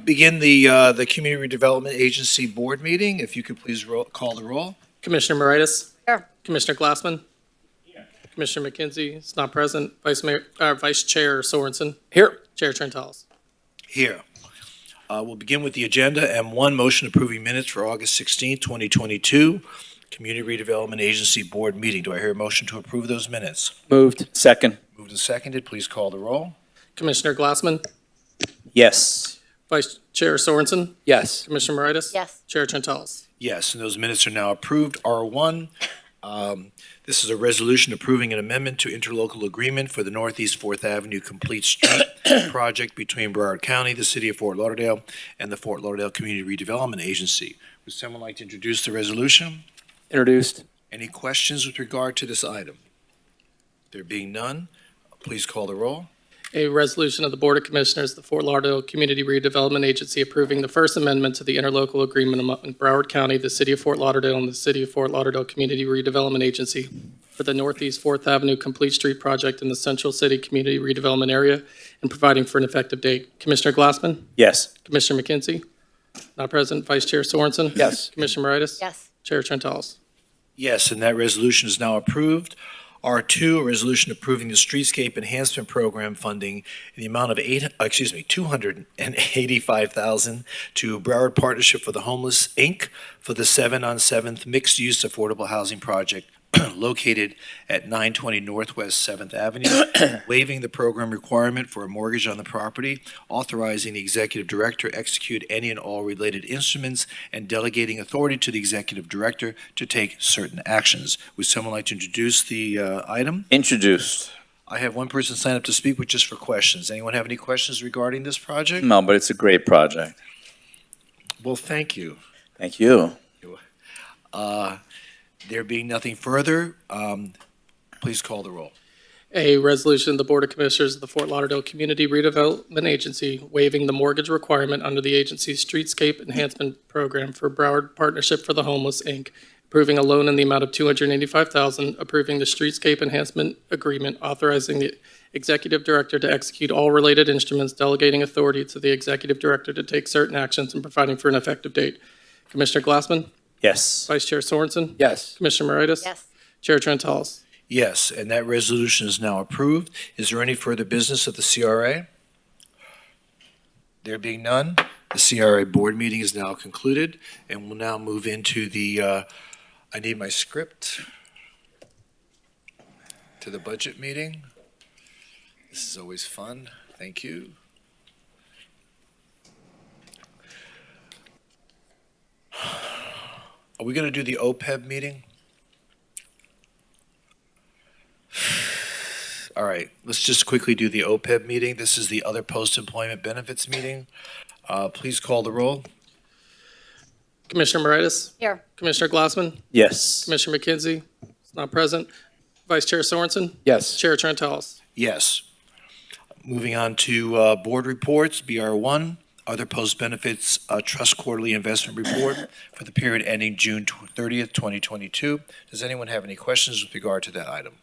begin the Community Redevelopment Agency Board meeting. If you could please call the roll. Commissioner Moritas? Here. Commissioner Glassman? Here. Commissioner McKenzie is not present. Vice Chair Sorensen? Here. Chair Trentalis? Here. We'll begin with the agenda. M1, motion approving minutes for August 16, 2022, Community Redevelopment Agency Board meeting. Do I hear a motion to approve those minutes? Moved. Second. Moved and seconded. Please call the roll. Commissioner Glassman? Yes. Vice Chair Sorensen? Yes. Commissioner Moritas? Yes. Chair Trentalis? Yes, and those minutes are now approved. R1, this is a resolution approving an amendment to interlocal agreement for the Northeast 4th Avenue Complete Street project between Broward County, the City of Fort Lauderdale, and the Fort Lauderdale Community Redevelopment Agency. Would someone like to introduce the resolution? Introduced. Any questions with regard to this item? There being none, please call the roll. A resolution of the Board of Commissioners of the Fort Lauderdale Community Redevelopment Agency approving the First Amendment to the interlocal agreement among Broward County, the City of Fort Lauderdale, and the City of Fort Lauderdale Community Redevelopment Agency for the Northeast 4th Avenue Complete Street project in the Central City Community Redevelopment Area and providing for an effective date. Commissioner Glassman? Yes. Commissioner McKenzie? Not present. Vice Chair Sorensen? Yes. Commissioner Moritas? Yes. Chair Trentalis? Yes, and that resolution is now approved. R2, a resolution approving the Streetscape Enhancement Program funding in the amount of $285,000 to Broward Partnership for the Homeless, Inc. for the 7 on 7th mixed-use affordable housing project located at 920 Northwest 7th Avenue, waiving the program requirement for a mortgage on the property, authorizing the executive director execute any and all related instruments, and delegating authority to the executive director to take certain actions. Would someone like to introduce the item? Introduced. I have one person sign up to speak with just for questions. Anyone have any questions regarding this project? No, but it's a great project. Well, thank you. Thank you. There being nothing further, please call the roll. A resolution of the Board of Commissioners of the Fort Lauderdale Community Redevelopment Agency waiving the mortgage requirement under the agency's Streetscape Enhancement Program for Broward Partnership for the Homeless, Inc., approving a loan in the amount of $285,000, approving the Streetscape Enhancement Agreement, authorizing the Executive Director to execute all related instruments, delegating authority to the Executive Director to take certain actions, and providing for an effective date. Commissioner Glassman? Yes. Vice Chair Sorensen? Yes. Commissioner Moritas? Yes. Chair Trentalis? Yes, and that resolution is now approved. Is there any further business of the CRA? There being none, the CRA board meeting is now concluded, and we'll now move into the, I need my script, to the budget meeting. This is always fun. Thank you. Are we going to do the OPEB meeting? All right, let's just quickly do the OPEB meeting. This is the other post-employment benefits meeting. Please call the roll. Commissioner Moritas? Here. Commissioner Glassman? Yes. Commissioner McKenzie is not present. Vice Chair Sorensen? Yes. Chair Trentalis? Yes. Moving on to board reports, BR1, other post-benefits trust quarterly investment report for the period ending June 30th, 2022. Does anyone have any questions with regard to that item?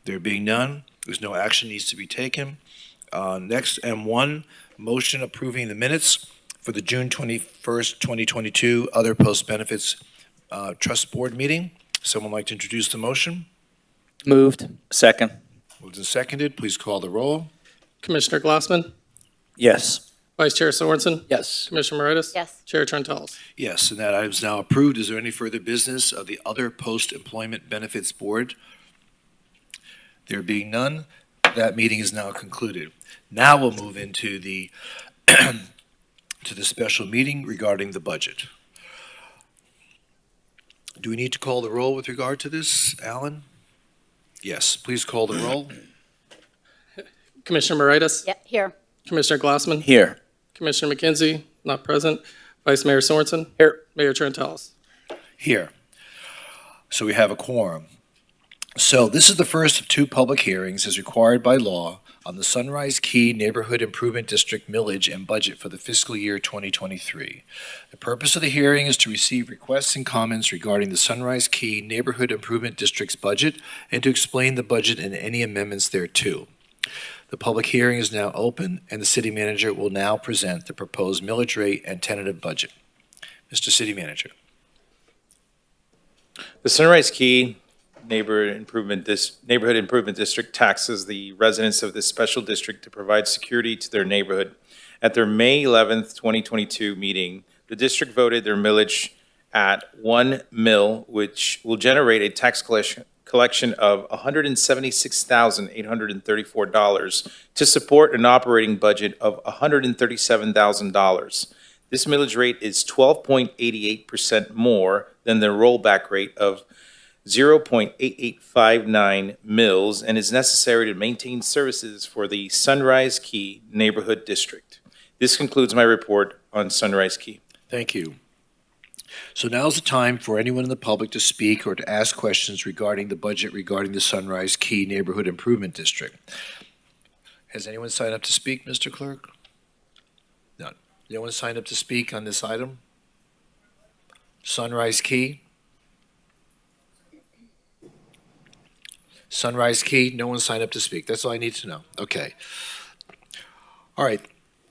There being none, there's no action needs to be taken. Next, M1, motion approving the minutes for the June 21st, 2022 other post-benefits trust board meeting. Someone like to introduce the motion? Moved. Second. Moved and seconded. Please call the roll. Commissioner Glassman? Yes. Vice Chair Sorensen? Yes. Commissioner Moritas? Yes. Chair Trentalis? Yes, and that item is now approved. Is there any further business of the other post-employment benefits board? There being none, that meeting is now concluded. Now we'll move into the to the special meeting regarding the budget. Do we need to call the roll with regard to this, Alan? Yes, please call the roll. Commissioner Moritas? Yeah. Here. Commissioner Glassman? Here. Commissioner McKenzie? Not present. Vice Mayor Sorensen? Here. Mayor Trentalis? Here. So we have a quorum. So this is the first of two public hearings as required by law on the Sunrise Key Neighborhood Improvement District millage and budget for the fiscal year 2023. The purpose of the hearing is to receive requests and comments regarding the Sunrise Key Neighborhood Improvement District's budget and to explain the budget and any amendments thereto. The public hearing is now open, and the city manager will now present the proposed millage rate and tentative budget. Mr. City Manager. The Sunrise Key Neighborhood Improvement District taxes the residents of this special district to provide security to their neighborhood. At their May 11th, 2022 meeting, the district voted their millage at 1 mil, which will generate a tax collection of $176,834 to support an operating budget of $137,000. This millage rate is 12.88% more than the rollback rate of 0.8859 mils and is necessary to maintain services for the Sunrise Key Neighborhood District. This concludes my report on Sunrise Key. Thank you. So now's the time for anyone in the public to speak or to ask questions regarding the budget regarding the Sunrise Key Neighborhood Improvement District. Has anyone signed up to speak, Mr. Clerk? None. No one signed up to speak on this item? Sunrise Key? Sunrise Key, no one signed up to speak. That's all I need to know. Okay. All right.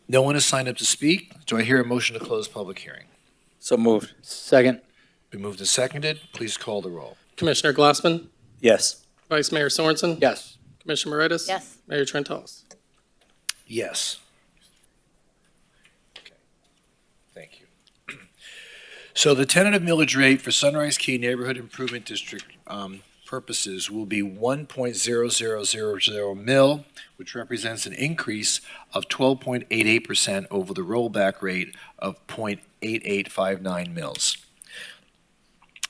No one has signed up to speak. Do I hear a motion to close public hearing? So moved. Second. Been moved and seconded. Please call the roll. Commissioner Glassman, Yes. Vice Mayor Sorensen, Yes. Commissioner Moritas? Yes. Mayor Trentalles? Yes. Okay. Thank you. So the tentative millage rate for Sunrise Key Neighborhood Improvement District purposes will be 1.0000 mil, which represents an increase of 12.88% over the rollback rate of 0.8859 mils.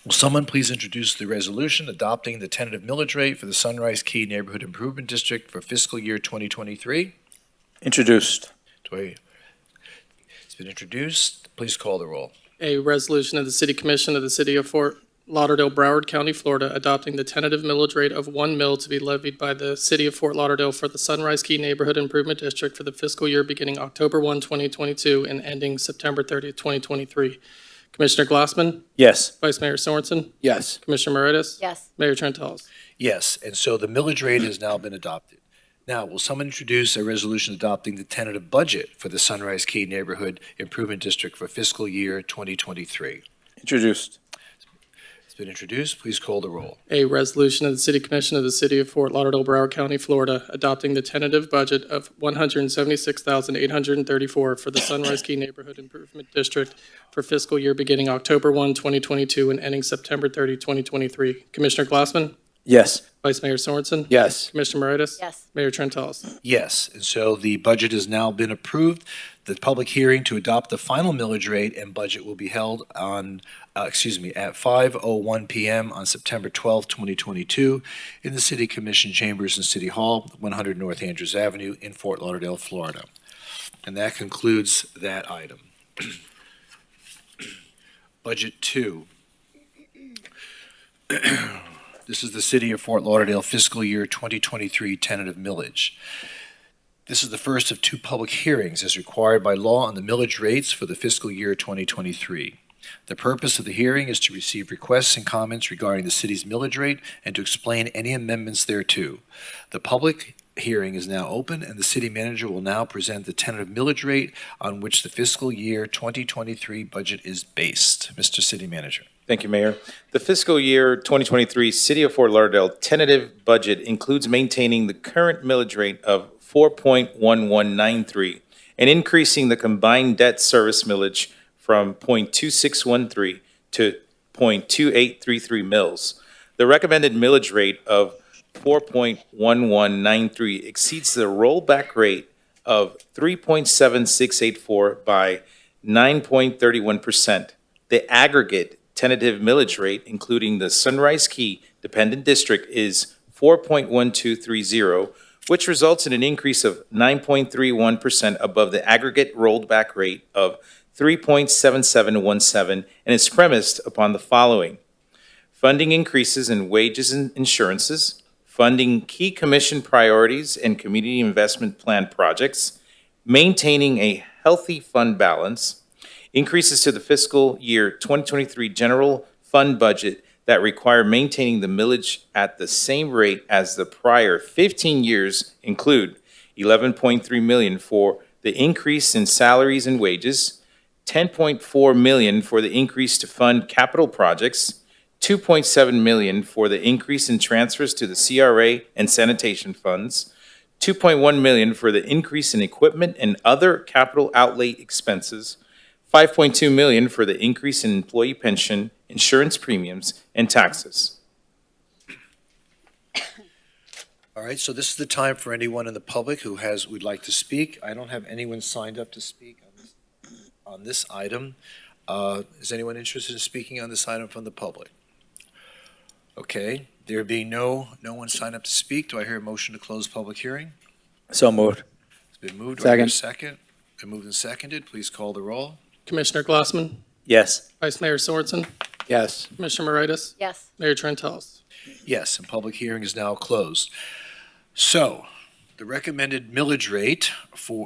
Will someone please introduce the resolution adopting the tentative millage rate for the Sunrise Key Neighborhood Improvement District for fiscal year 2023? Introduced. It's been introduced. Please call the roll. A resolution of the City Commission of the City of Fort Lauderdale, Broward County, Florida, adopting the tentative millage rate of 1 mil to be levied by the City of Fort Lauderdale for the Sunrise Key Neighborhood Improvement District for the fiscal year beginning October 1, 2022 and ending September 30th, 2023. Commissioner Glassman, Yes. Vice Mayor Sorensen, Yes. Commissioner Moritas? Yes. Mayor Trentalles? Yes, and so the millage rate has now been adopted. Now, will someone introduce a resolution adopting the tentative budget for the Sunrise Key Neighborhood Improvement District for fiscal year 2023? Introduced. It's been introduced. Please call the roll. A resolution of the City Commission of the City of Fort Lauderdale, Broward County, Florida, adopting the tentative budget of $176,834 for the Sunrise Key Neighborhood Improvement District for fiscal year beginning October 1, 2022 and ending September 30, 2023. Commissioner Glassman, Yes. Vice Mayor Sorensen, Yes. Commissioner Moritas? Yes. Mayor Trentalles? Yes, and so the budget has now been approved. The public hearing to adopt the final millage rate and budget will be held on, at 5:01 p.m. on September 12, 2022, in the City Commission Chambers in City Hall, 100 North Andrews Avenue in Fort Lauderdale, Florida. And that concludes that item. Budget 2. This is the City of Fort Lauderdale fiscal year 2023 tentative millage. This is the first of 2 public hearings as required by law on the millage rates for the fiscal year 2023. The purpose of the hearing is to receive requests and comments regarding the city's millage rate and to explain any amendments thereto. The public hearing is now open, and the city manager will now present the tentative millage rate on which the fiscal year 2023 budget is based. Mr. City Manager. Thank you, Mayor. The fiscal year 2023 City of Fort Lauderdale tentative budget includes maintaining the current millage rate of 4.1193 and increasing the combined debt service millage from 0.2613 to 0.2833 mils. The recommended millage rate of 4.1193 exceeds the rollback rate of 3.7684 by 9.31%. The aggregate tentative millage rate, including the Sunrise Key Dependent District, is 4.1230, which results in an increase of 9.31% above the aggregate rolled back rate of 3.7717 and is premised upon the following: funding increases in wages and insurances, funding key commission priorities and community investment plan projects, maintaining a healthy fund balance, increases to the fiscal year 2023 general fund budget that require maintaining the millage at the same rate as the prior 15 years include $11.3 million for the increase in salaries and wages, $10.4 million for the increase to fund capital projects, $2.7 million for the increase in transfers to the CRA and sanitation funds, $2.1 million for the increase in equipment and other capital outlay expenses, $5.2 million for the increase in employee pension, insurance premiums, and taxes. All right, so this is the time for anyone in the public who would like to speak. I don't have anyone signed up to speak on this item. Is anyone interested in speaking on this item from the public? Okay, there being no one signed up to speak, do I hear a motion to close public hearing? So moved. It's been moved. Do I hear a Second. second? Been moved and seconded. Please call the roll. Commissioner Glassman, Yes. Vice Mayor Sorensen, Yes. Commissioner Moritas, Yes. Mayor Trent House. Yes, and public hearing is now closed. So, the recommended millage rate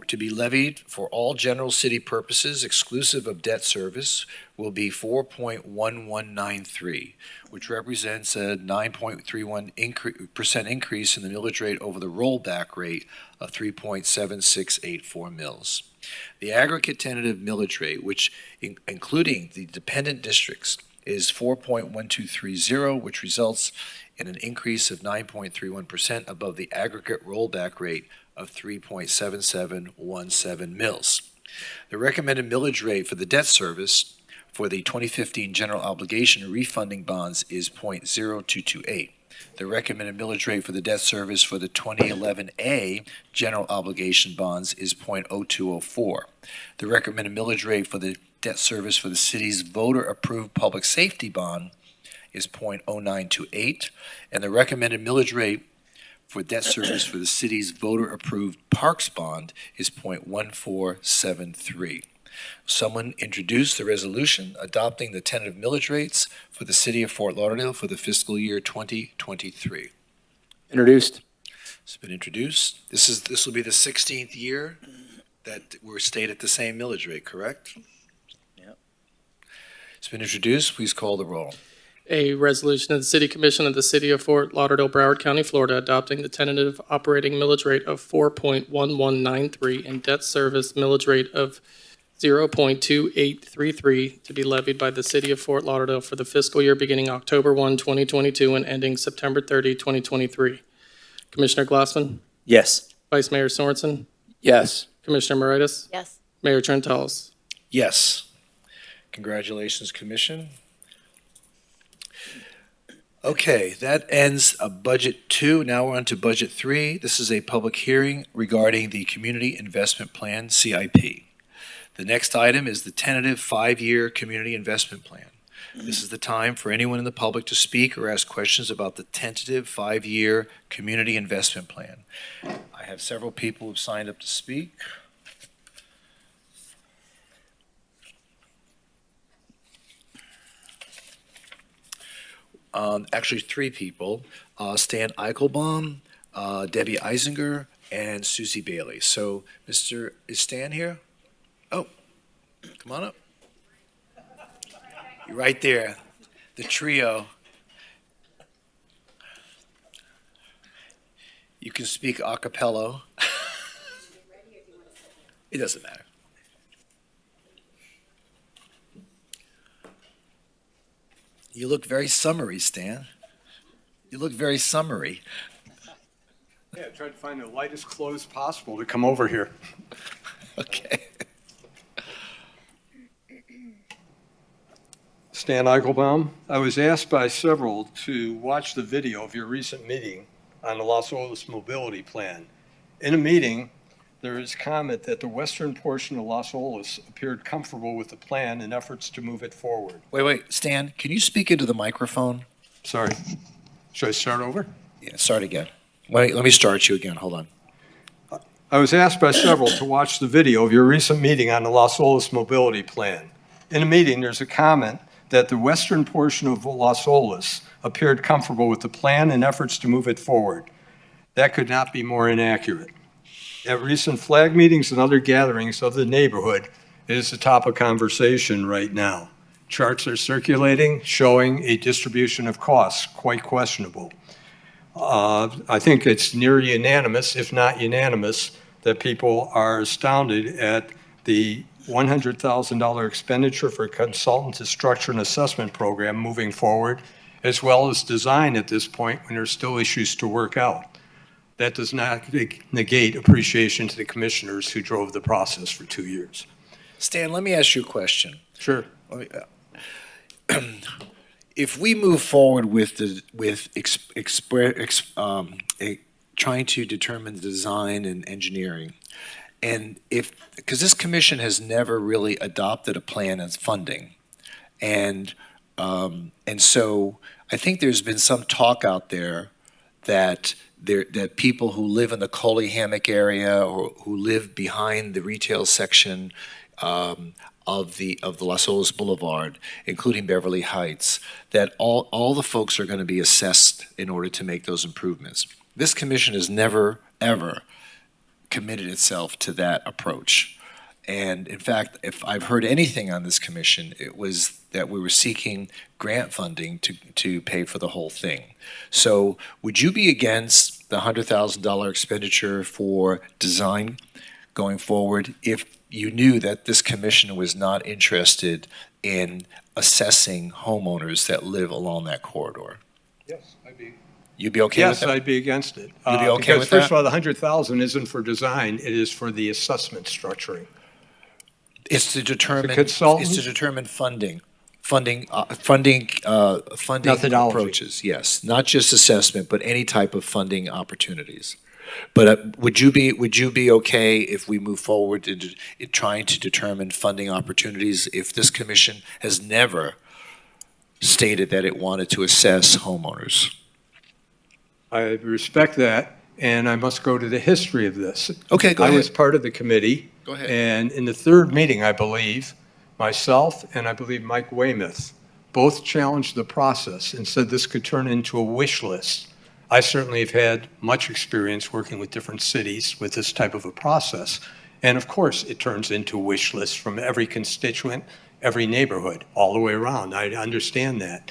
to be levied for all general city purposes exclusive of debt service will be 4.1193, which represents a 9.31% increase in the millage rate over the rollback rate of 3.7684 mils. The aggregate tentative millage rate, which including the dependent districts, is 4.1230, which results in an increase of 9.31% above the aggregate rollback rate of 3.7717 mils. The recommended millage rate for the debt service for the 2015 general obligation refunding bonds is 0.0228. The recommended millage rate for the debt service for the 2011A general obligation bonds is 0.0204. The recommended millage rate for the debt service for the city's voter-approved public safety bond is 0.0928, and the recommended millage rate for debt service for the city's voter-approved parks bond is 0.1473. Someone introduce the resolution adopting the tentative millage rates for the city of Fort Lauderdale for the fiscal year 2023. Introduced. It's been introduced. This will be the 16th year that we're stayed at the same millage rate, correct? Yep. It's been introduced. Please call the roll. A resolution of the City Commission of the City of Fort Lauderdale, Broward County, Florida, adopting the tentative operating millage rate of 4.1193 and debt service millage rate of 0.2833 to be levied by the City of Fort Lauderdale for the fiscal year beginning October 1, 2022 and ending September 30, 2023. Commissioner Glassman, Yes. Vice Mayor Sorensen, Yes. Commissioner Moritas, Yes. Mayor Trent House. Yes. Congratulations, Commission. Okay, that ends Budget 2. Now we're on to Budget 3. This is a public hearing regarding the Community Investment Plan, CIP. The next item is the tentative 5-year Community Investment Plan. This is the time for anyone in the public to speak or ask questions about the tentative 5-year Community Investment Plan. I have several people who've signed up to speak. Actually, 3 people, Stan Eichelbaum, Debbie Eisinger, and Susie Bailey. So, is Stan here? Oh, come on up. You're right there, the trio. You can speak a cappella. It doesn't matter. You look very summery, Stan. You look very summery. Yeah, I tried to find the lightest clothes possible to come over here. Okay. Stan Eichelbaum, I was asked by several to watch the video of your recent meeting on the Los Olas Mobility Plan. In a meeting, there is comment that the western portion of Los Olas appeared comfortable with the plan and efforts to move it forward. Wait, Stan, can you speak into the microphone? Sorry, should I start over? Yeah, start again. Wait, let me start you again. Hold on. I was asked by several to watch the video of your recent meeting on the Los Olas Mobility Plan. In a meeting, there's a comment that the western portion of Los Olas appeared comfortable with the plan and efforts to move it forward. That could not be more inaccurate. At recent flag meetings and other gatherings of the neighborhood, it is the top of conversation right now. Charts are circulating showing a distribution of costs quite questionable. I think it's near unanimous, if not unanimous, that people are astounded at the $100,000 expenditure for consultant to structure an assessment program moving forward, as well as design at this point when there's still issues to work out. That does not negate appreciation to the commissioners who drove the process for 2 years. Stan, let me ask you a question. Sure. If we move forward with trying to determine the design and engineering, and because this commission has never really adopted a plan as funding, and so I think there's been some talk out there that people who live in the Coley Hammock area or who live behind the retail section of the Las Olas Boulevard, including Beverly Heights, that all the folks are going to be assessed in order to make those improvements. This commission has never, ever committed itself to that approach. And in fact, if I've heard anything on this commission, it was that we were seeking grant funding to pay for the whole thing. So would you be against the $100,000 expenditure for design going forward if you knew that this commission was not interested in assessing homeowners that live along that corridor? Yes, I'd be. You'd be okay with Yes, that? I'd be against it. You'd be okay because with first that? of all, the 100,000 isn't for design, it is for the assessment structuring. It's to determine, consultant? it's to determine funding Methodology. approaches, yes. Not just assessment, but any type of funding opportunities. But would you be okay if we move forward in trying to determine funding opportunities if this commission has never stated that it wanted to assess homeowners? I respect that, and I must go to the history of this. Okay, go I ahead. was part of the committee. Go ahead. And in the third meeting, I believe, myself and I believe Mike Weymouth both challenged the process and said this could turn into a wish list. I certainly have had much experience working with different cities with this type of a process. And of course, it turns into a wish list from every constituent, every neighborhood, all the way around. I understand that.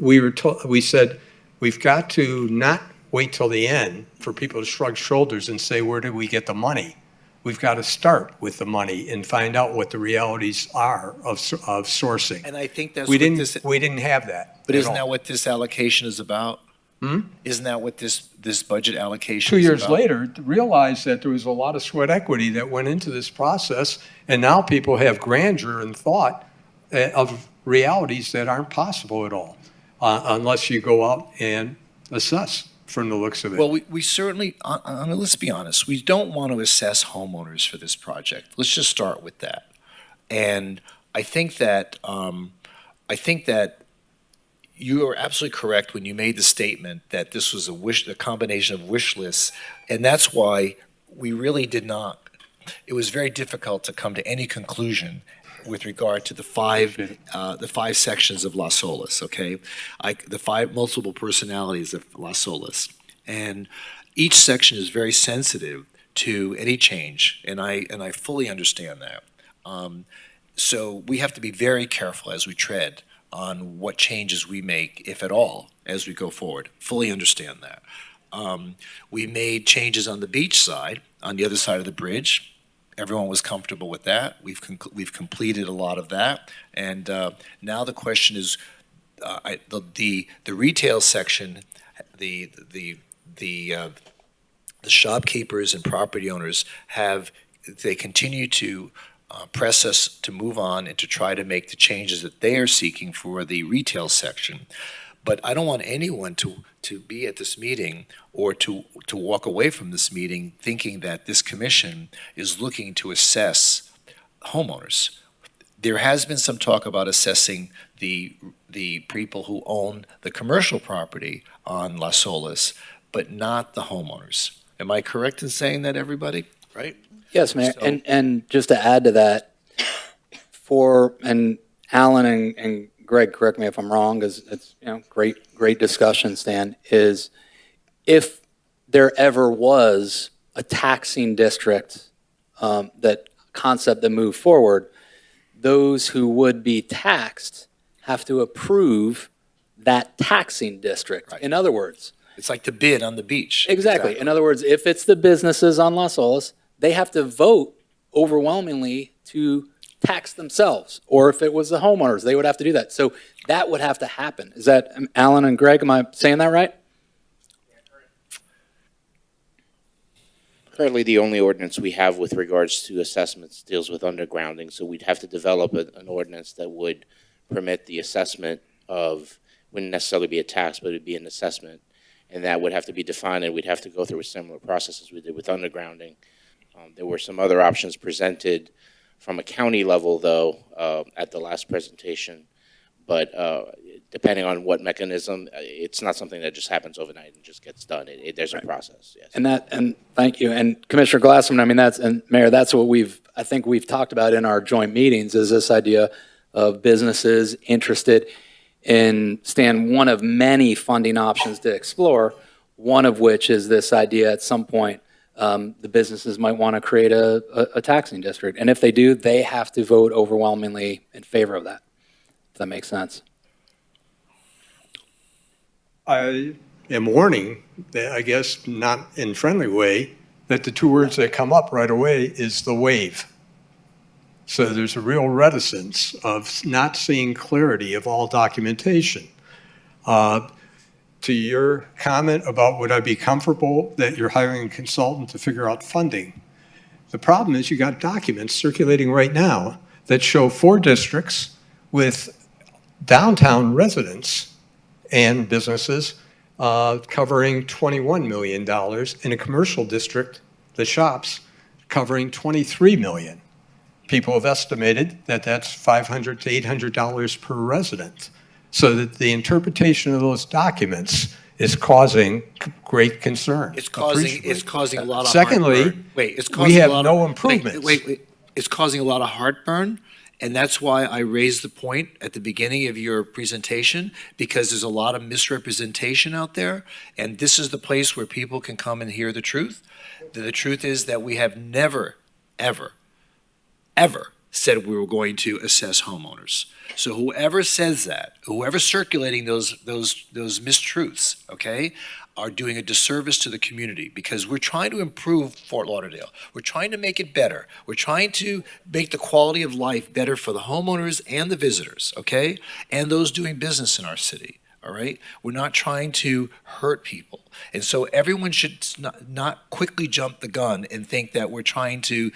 We said, we've got to not wait till the end for people to shrug shoulders and say, where did we get the money? We've got to start with the money and find out what the realities are of sourcing. And I think that's We what didn't, this, we didn't have that. but at isn't all. that what this allocation is about? Isn't that what this budget allocation 2 is years about? later, realized that there was a lot of sweat equity that went into this process, and now people have grandeur and thought of realities that aren't possible at all, unless you go out and assess from the looks of it. Well, we certainly, let's be honest, we don't want to assess homeowners for this project. Let's just start with that. And I think that you are absolutely correct when you made the statement that this was a combination of wish lists, and that's why we really did not. It was very difficult to come to any conclusion with regard to the five sections of Las Olas. Okay, the five multiple personalities of Las Olas, and each section is very sensitive to any change, and I fully understand that. So we have to be very careful as we tread on what changes we make, if at all, as we go forward. Fully understand that. We made changes on the beach side, on the other side of the bridge. Everyone was comfortable with that. We've completed a lot of that, and now the question is, the retail section, the shopkeepers and property owners they continue to press us to move on and to try to make the changes that they are seeking for the retail section. But I don't want anyone to be at this meeting or to walk away from this meeting thinking that this commission is looking to assess homeowners. There has been some talk about assessing the people who own the commercial property on Las Olas, but not the homeowners. Am I correct in saying that, everybody? Right? Yes, Mayor. So- And just to add to that, and Alan and Greg, correct me if I'm wrong, because it's great discussion, Stan, is if there ever was a taxing district, that concept that moved forward, those who would be taxed have to approve that taxing district. Right. In other words, It's like the bid on the beach. Exactly. In other words, if it's the businesses on Las Olas, they have to vote overwhelmingly to tax themselves. Or if it was the homeowners, they would have to do that. So that would have to happen. Is that, Alan and Greg, am I saying that right? Currently, the only ordinance we have with regards to assessments deals with undergrounding, so we'd have to develop an ordinance that would permit the assessment of, wouldn't necessarily be a tax, but it'd be an assessment, and that would have to be defined, and we'd have to go through a similar process as we did with undergrounding. There were some other options presented from a county level, though, at the last presentation, but depending on what mechanism, it's not something that just happens overnight and just gets done. There's a process, yes. And thank you. And Commissioner Glassman, I mean, and Mayor, that's what I think we've talked about in our joint meetings, is this idea of businesses interested in, Stan, one of many funding options to explore, one of which is this idea at some point the businesses might want to create a taxing district. And if they do, they have to vote overwhelmingly in favor of that. If that makes sense. I am warning, that I guess not in friendly way, that the two words that come up right away is the wave. So there's a real reticence of not seeing clarity of all documentation. To your comment about would I be comfortable that you're hiring a consultant to figure out funding, the problem is you got documents circulating right now that show 4 districts with downtown residents and businesses covering $21 million in a commercial district, the shops, covering $23 million. People have estimated that that's $500 to $800 per resident. So that the interpretation of those documents is causing great concern. It's causing a lot of Secondly, heartburn. Wait, it's we causing have a lot no of, improvements. Wait. It's causing a lot of heartburn, and that's why I raised the point at the beginning of your presentation, because there's a lot of misrepresentation out there, and this is the place where people can come and hear the truth. The truth is that we have never, ever said we were going to assess homeowners. So whoever says that, whoever's circulating those mistruths, okay, are doing a disservice to the community, because we're trying to improve Fort Lauderdale. We're trying to make it better. We're trying to make the quality of life better for the homeowners and the visitors, okay, and those doing business in our city. All right, we're not trying to hurt people, and so everyone should not quickly jump the gun and think that we're trying to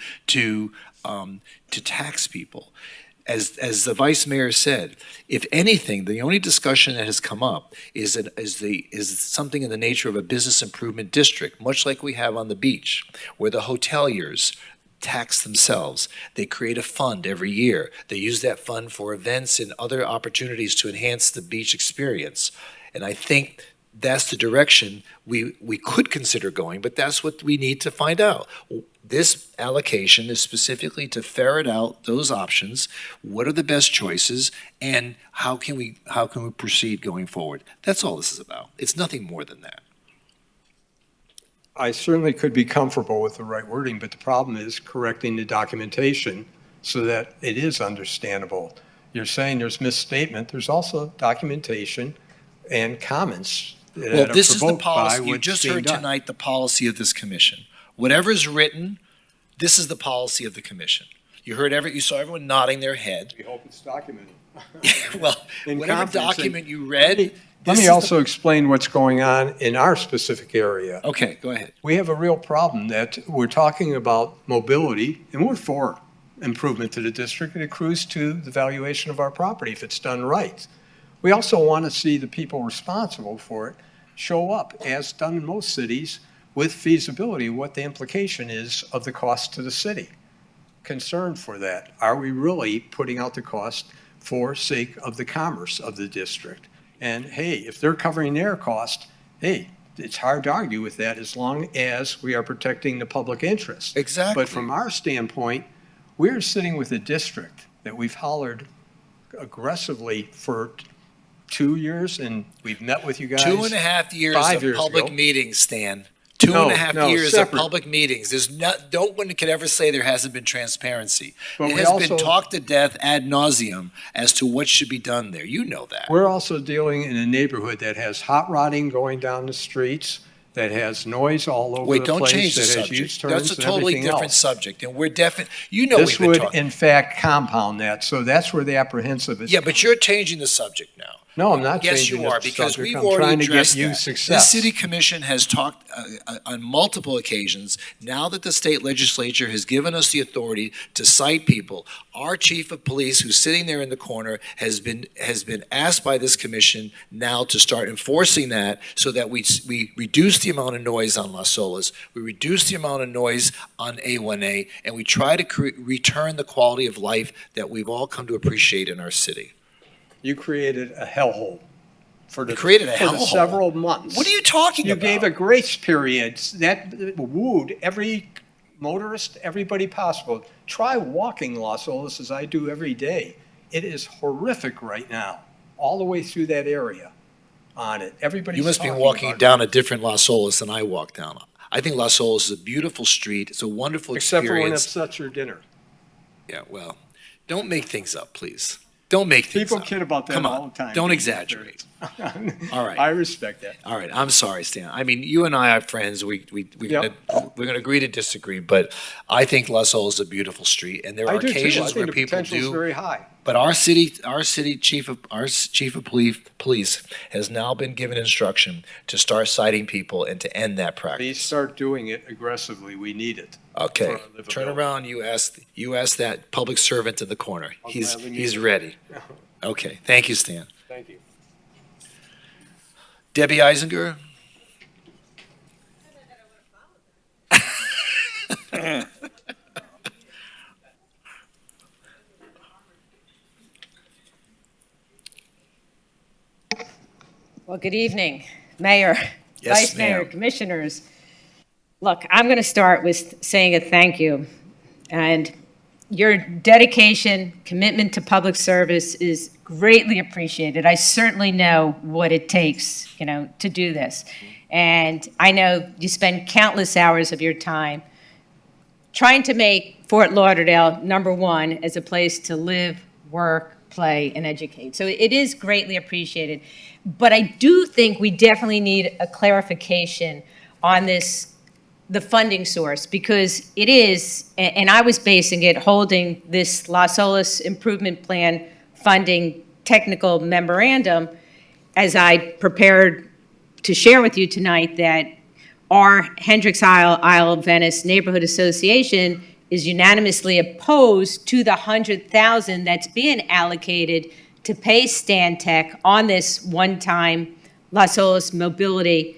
tax people. As the vice mayor said, if anything, the only discussion that has come up is something in the nature of a business improvement district, much like we have on the beach, where the hoteliers tax themselves. They create a fund every year. They use that fund for events and other opportunities to enhance the beach experience. And I think that's the direction we could consider going, but that's what we need to find out. This allocation is specifically to ferret out those options. What are the best choices, and how can we proceed going forward? That's all this is about. It's nothing more than that. I certainly could be comfortable with the right wording, but the problem is correcting the documentation so that it is understandable. You're saying there's misstatement. There's also documentation and comments that Well, are this is the provoked by policy. You what's just being heard done. tonight the policy of this commission. Whatever's written, this is the policy of the commission. You saw everyone nodding their head. We hope it's documented. Well, In whatever confidence. document you read. Let me also explain what's going on in our specific area. Okay, go ahead. We have a real problem that we're talking about mobility, and we're for improvement to the district. It accrues to the valuation of our property if it's done right. We also want to see the people responsible for it show up, as done in most cities, with feasibility, what the implication is of the cost to the city. Concern for that. Are we really putting out the cost for sake of the commerce of the district? And hey, if they're covering their cost, hey, it's hard to argue with that as long as we are protecting the public interest. Exactly. But from our standpoint, we're sitting with a district that we've hollered aggressively for 2 years, and we've met with you guys. 2.5 years 5 of years public ago. meetings, Stan. Two and a half No, years separate. of public meetings. There's no one could ever say there hasn't been transparency. But It we has also- been talked to death ad nauseum as to what should be done there. You know that. We're also dealing in a neighborhood that has hot rodding going down the streets, that has noise all over Wait, the don't place, change the that has subject. U-turns That's a and totally everything different else. subject, and we're definitely, you know This we've been would, talking. in fact, compound that, so that's where the apprehensive is. Yeah, but you're changing the subject now. No, I'm not Yes, changing you are, the because subject. we've I'm already trying to get addressed you that. success. The city commission has talked on multiple occasions, now that the state legislature has given us the authority to cite people, our chief of police, who's sitting there in the corner, has been asked by this commission now to start enforcing that so that we reduce the amount of noise on Las Olas, we reduce the amount of noise on A1A, and we try to return the quality of life that we've all come to appreciate in our city. You created a hellhole for the, You created a for the hellhole? several months. What are you talking You about? gave a grace period that wooed every motorist, everybody possible. Try walking Los Olas as I do every day. It is horrific right now, all the way through that area on it. Everybody's You must be talking walking about it. down a different Las Olas than I walk down. I think Las Olas is a beautiful street. It's a wonderful Except for when it experience. upsets your dinner. Yeah, well, don't make things up, please. Don't make things People up. kid about that Come all on, the time. don't exaggerate. All right. I respect that. All right, I'm sorry, Stan. I mean, you and I are friends. We're Yep. gonna agree to disagree, but I think Las Olas is a beautiful street, and there are I do too. I occasions where think the people potential is do. very high. But our chief of police has now been given instruction to start citing people and to end that practice. Please start doing it aggressively. We need it. Okay, for our livability. turn around, you ask that public servant in the corner. I'll He's gladly meet he's him. ready. Okay, thank you, Stan. Thank you. Debbie Eisinger? Well, good evening, Mayor, Yes, Vice Mayor, ma'am. Commissioners. Look, I'm going to start with saying a thank you. And your dedication, commitment to public service is greatly appreciated. I certainly know what it takes, to do this. And I know you spend countless hours of your time trying to make Fort Lauderdale #1 as a place to live, work, play, and educate. So it is greatly appreciated. But I do think we definitely need a clarification on the funding source, because it is, and I was basing it, holding this Las Olas Improvement Plan funding technical memorandum as I prepared to share with you tonight that our Hendricks Isle of Venice Neighborhood Association is unanimously opposed to the $100,000 that's being allocated to pay Stantec on this one-time Las Olas Mobility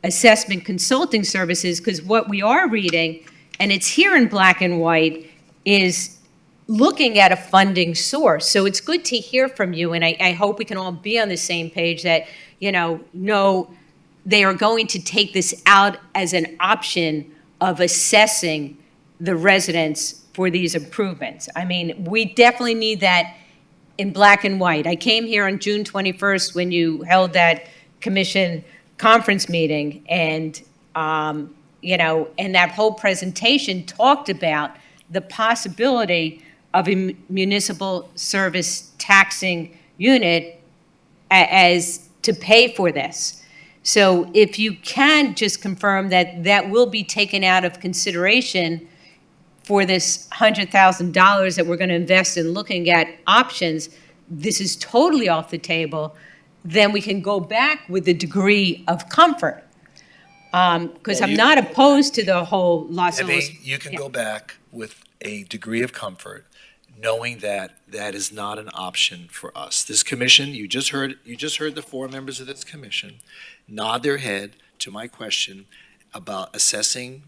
Assessment Consulting Services, because what we are reading, and it's here in black and white, is looking at a funding source. So it's good to hear from you, and I hope we can all be on the same page that, no, they are going to take this out as an option of assessing the residents for these improvements. I mean, we definitely need that in black and white. I came here on June 21st when you held that commission conference meeting, and, and that whole presentation talked about the possibility of a municipal service taxing unit as to pay for this. So if you can just confirm that that will be taken out of consideration for this $100,000 that we're going to invest in looking at options, this is totally off the table, then we can go back with a degree of comfort. Because I'm not opposed to the whole Las Debbie, Olas. you can go back with a degree of comfort, knowing that that is not an option for us. This commission, you just heard the four members of this commission nod their head to my question about assessing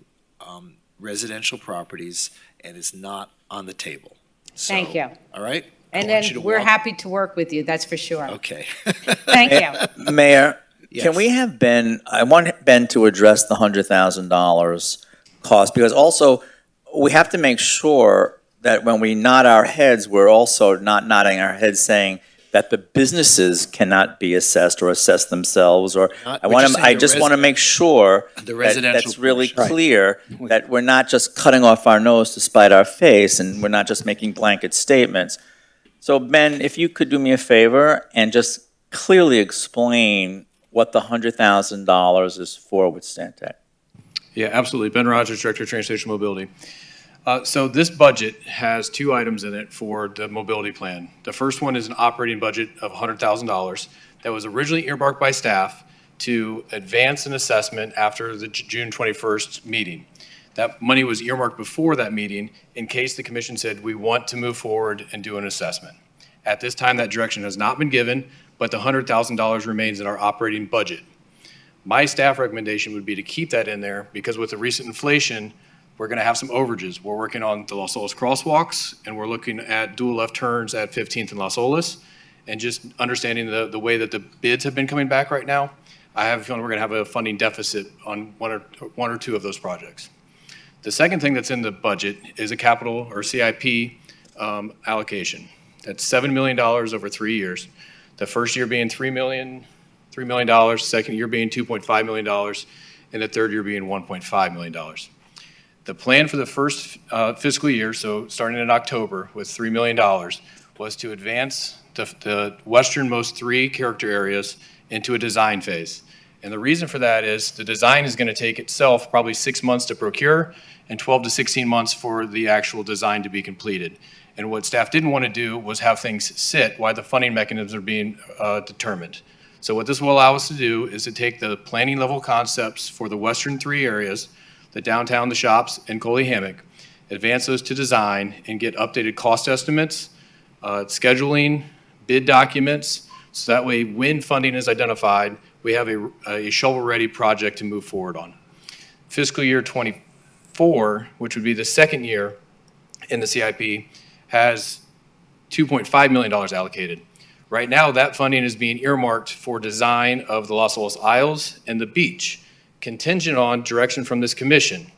residential properties, and it's not on the table. So, Thank you. All right? I And want you then to we're walk- happy to work with you, that's for sure. Okay. Thank you. Mayor, Yes. can we have Ben, I want Ben to address the $100,000 cost, because also we have to make sure that when we nod our heads, we're also not nodding our heads saying that the businesses cannot be assessed or assess themselves, or Not- I we're want just to, saying I the just want to make sure The that residential that's really portion. clear, that we're not just cutting off our nose to spite our face, and we're not just making blanket statements. So Ben, if you could do me a favor and just clearly explain what the $100,000 is for with Stantec. Yeah, absolutely. Ben Rogers, Director of Transportation Mobility. So this budget has two items in it for the mobility plan. The first one is an operating budget of $100,000 that was originally earmarked by staff to advance an assessment after the June 21st meeting. That money was earmarked before that meeting in case the commission said, we want to move forward and do an assessment. At this time, that direction has not been given, but the $100,000 remains in our operating budget. My staff recommendation would be to keep that in there because with the recent inflation, we're going to have some overages. We're working on the Las Olas crosswalks, and we're looking at dual left turns at 15th and Las Olas. And just understanding the way that the bids have been coming back right now, I have a feeling we're going to have a funding deficit on one or two of those projects. The second thing that's in the budget is a capital or CIP allocation. That's $7 million over 3 years. The first year being $3 million, second year being $2.5 million, and the third year being $1.5 million. The plan for the first fiscal year, so starting in October with $3 million, was to advance the westernmost three character areas into a design phase. And the reason for that is the design is going to take itself probably 6 months to procure and 12 to 16 months for the actual design to be completed. And what staff didn't want to do was have things sit while the funding mechanisms are being determined. So what this will allow us to do is to take the planning level concepts for the western three areas, the downtown, the shops, and Coley Hammock, advance those to design and get updated cost estimates, scheduling, bid documents, so that way when funding is identified, we have a shovel-ready project to move forward on. Fiscal year 24, which would be the second year in the CIP, has $2.5 million allocated. Right now, that funding is being earmarked for design of the Las Olas Isles and the beach, contingent on direction from this commission.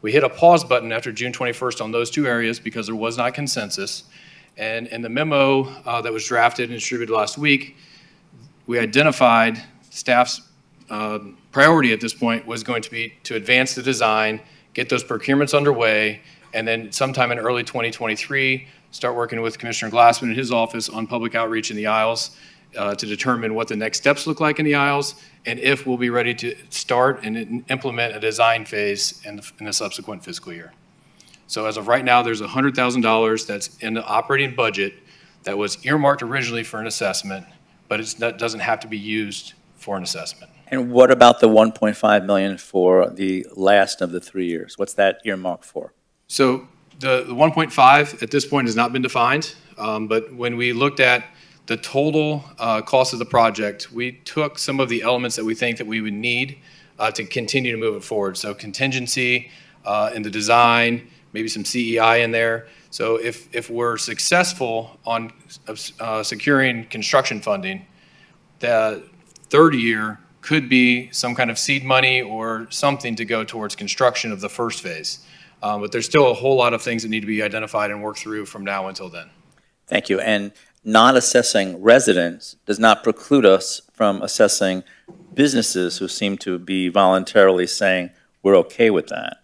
We hit a pause button after June 21st on those two areas because there was not consensus. And in the memo that was drafted and distributed last week, we identified staff's priority at this point was going to be to advance the design, get those procurements underway, and then sometime in early 2023, start working with Commissioner Glassman in his office on public outreach in the Isles to determine what the next steps look like in the Isles and if we'll be ready to start and implement a design phase in the subsequent fiscal year. So as of right now, there's $100,000 that's in the operating budget that was earmarked originally for an assessment, but that doesn't have to be used for an assessment. And what about the 1.5 million for the last of the 3 years? What's that earmarked for? So the 1.5 at this point has not been defined, but when we looked at the total cost of the project, we took some of the elements that we think that we would need to continue to move it forward. So contingency in the design, maybe some CEI in there. So if we're successful on securing construction funding, the third year could be some kind of seed money or something to go towards construction of the first phase. But there's still a whole lot of things that need to be identified and worked through from now until then. Thank you. And not assessing residents does not preclude us from assessing businesses who seem to be voluntarily saying, we're okay with that.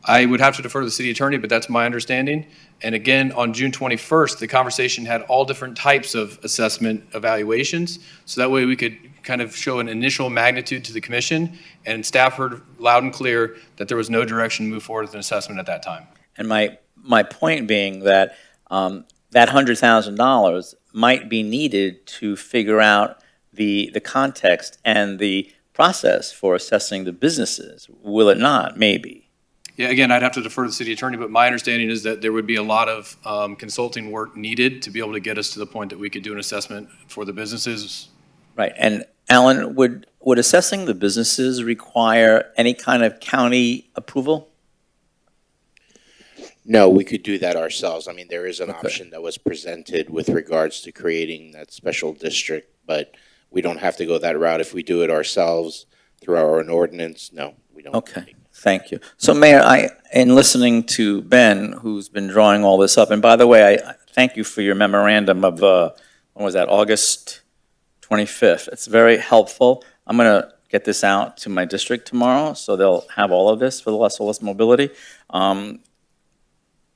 I would have to defer to the city attorney, but that's my understanding. And again, on June 21st, the conversation had all different types of assessment evaluations. So that way we could kind of show an initial magnitude to the commission, and staff heard loud and clear that there was no direction to move forward with an assessment at that time. And my point being that that $100,000 might be needed to figure out the context and the process for assessing the businesses. Will it not? Maybe. Yeah, again, I'd have to defer to the city attorney, but my understanding is that there would be a lot of consulting work needed to be able to get us to the point that we could do an assessment for the businesses. Right. And Alan, would assessing the businesses require any kind of county approval? No, we could do that ourselves. I mean, there is an Okay. option that was presented with regards to creating that special district, but we don't have to go that route. If we do it ourselves through our own ordinance, no, we don't. Okay. Thank you. So, Mayor, in listening to Ben, who's been drawing all this up, and by the way, I thank you for your memorandum of when was that, August 25th. It's very helpful. I'm going to get this out to my district tomorrow, so they'll have all of this for the Las Olas mobility.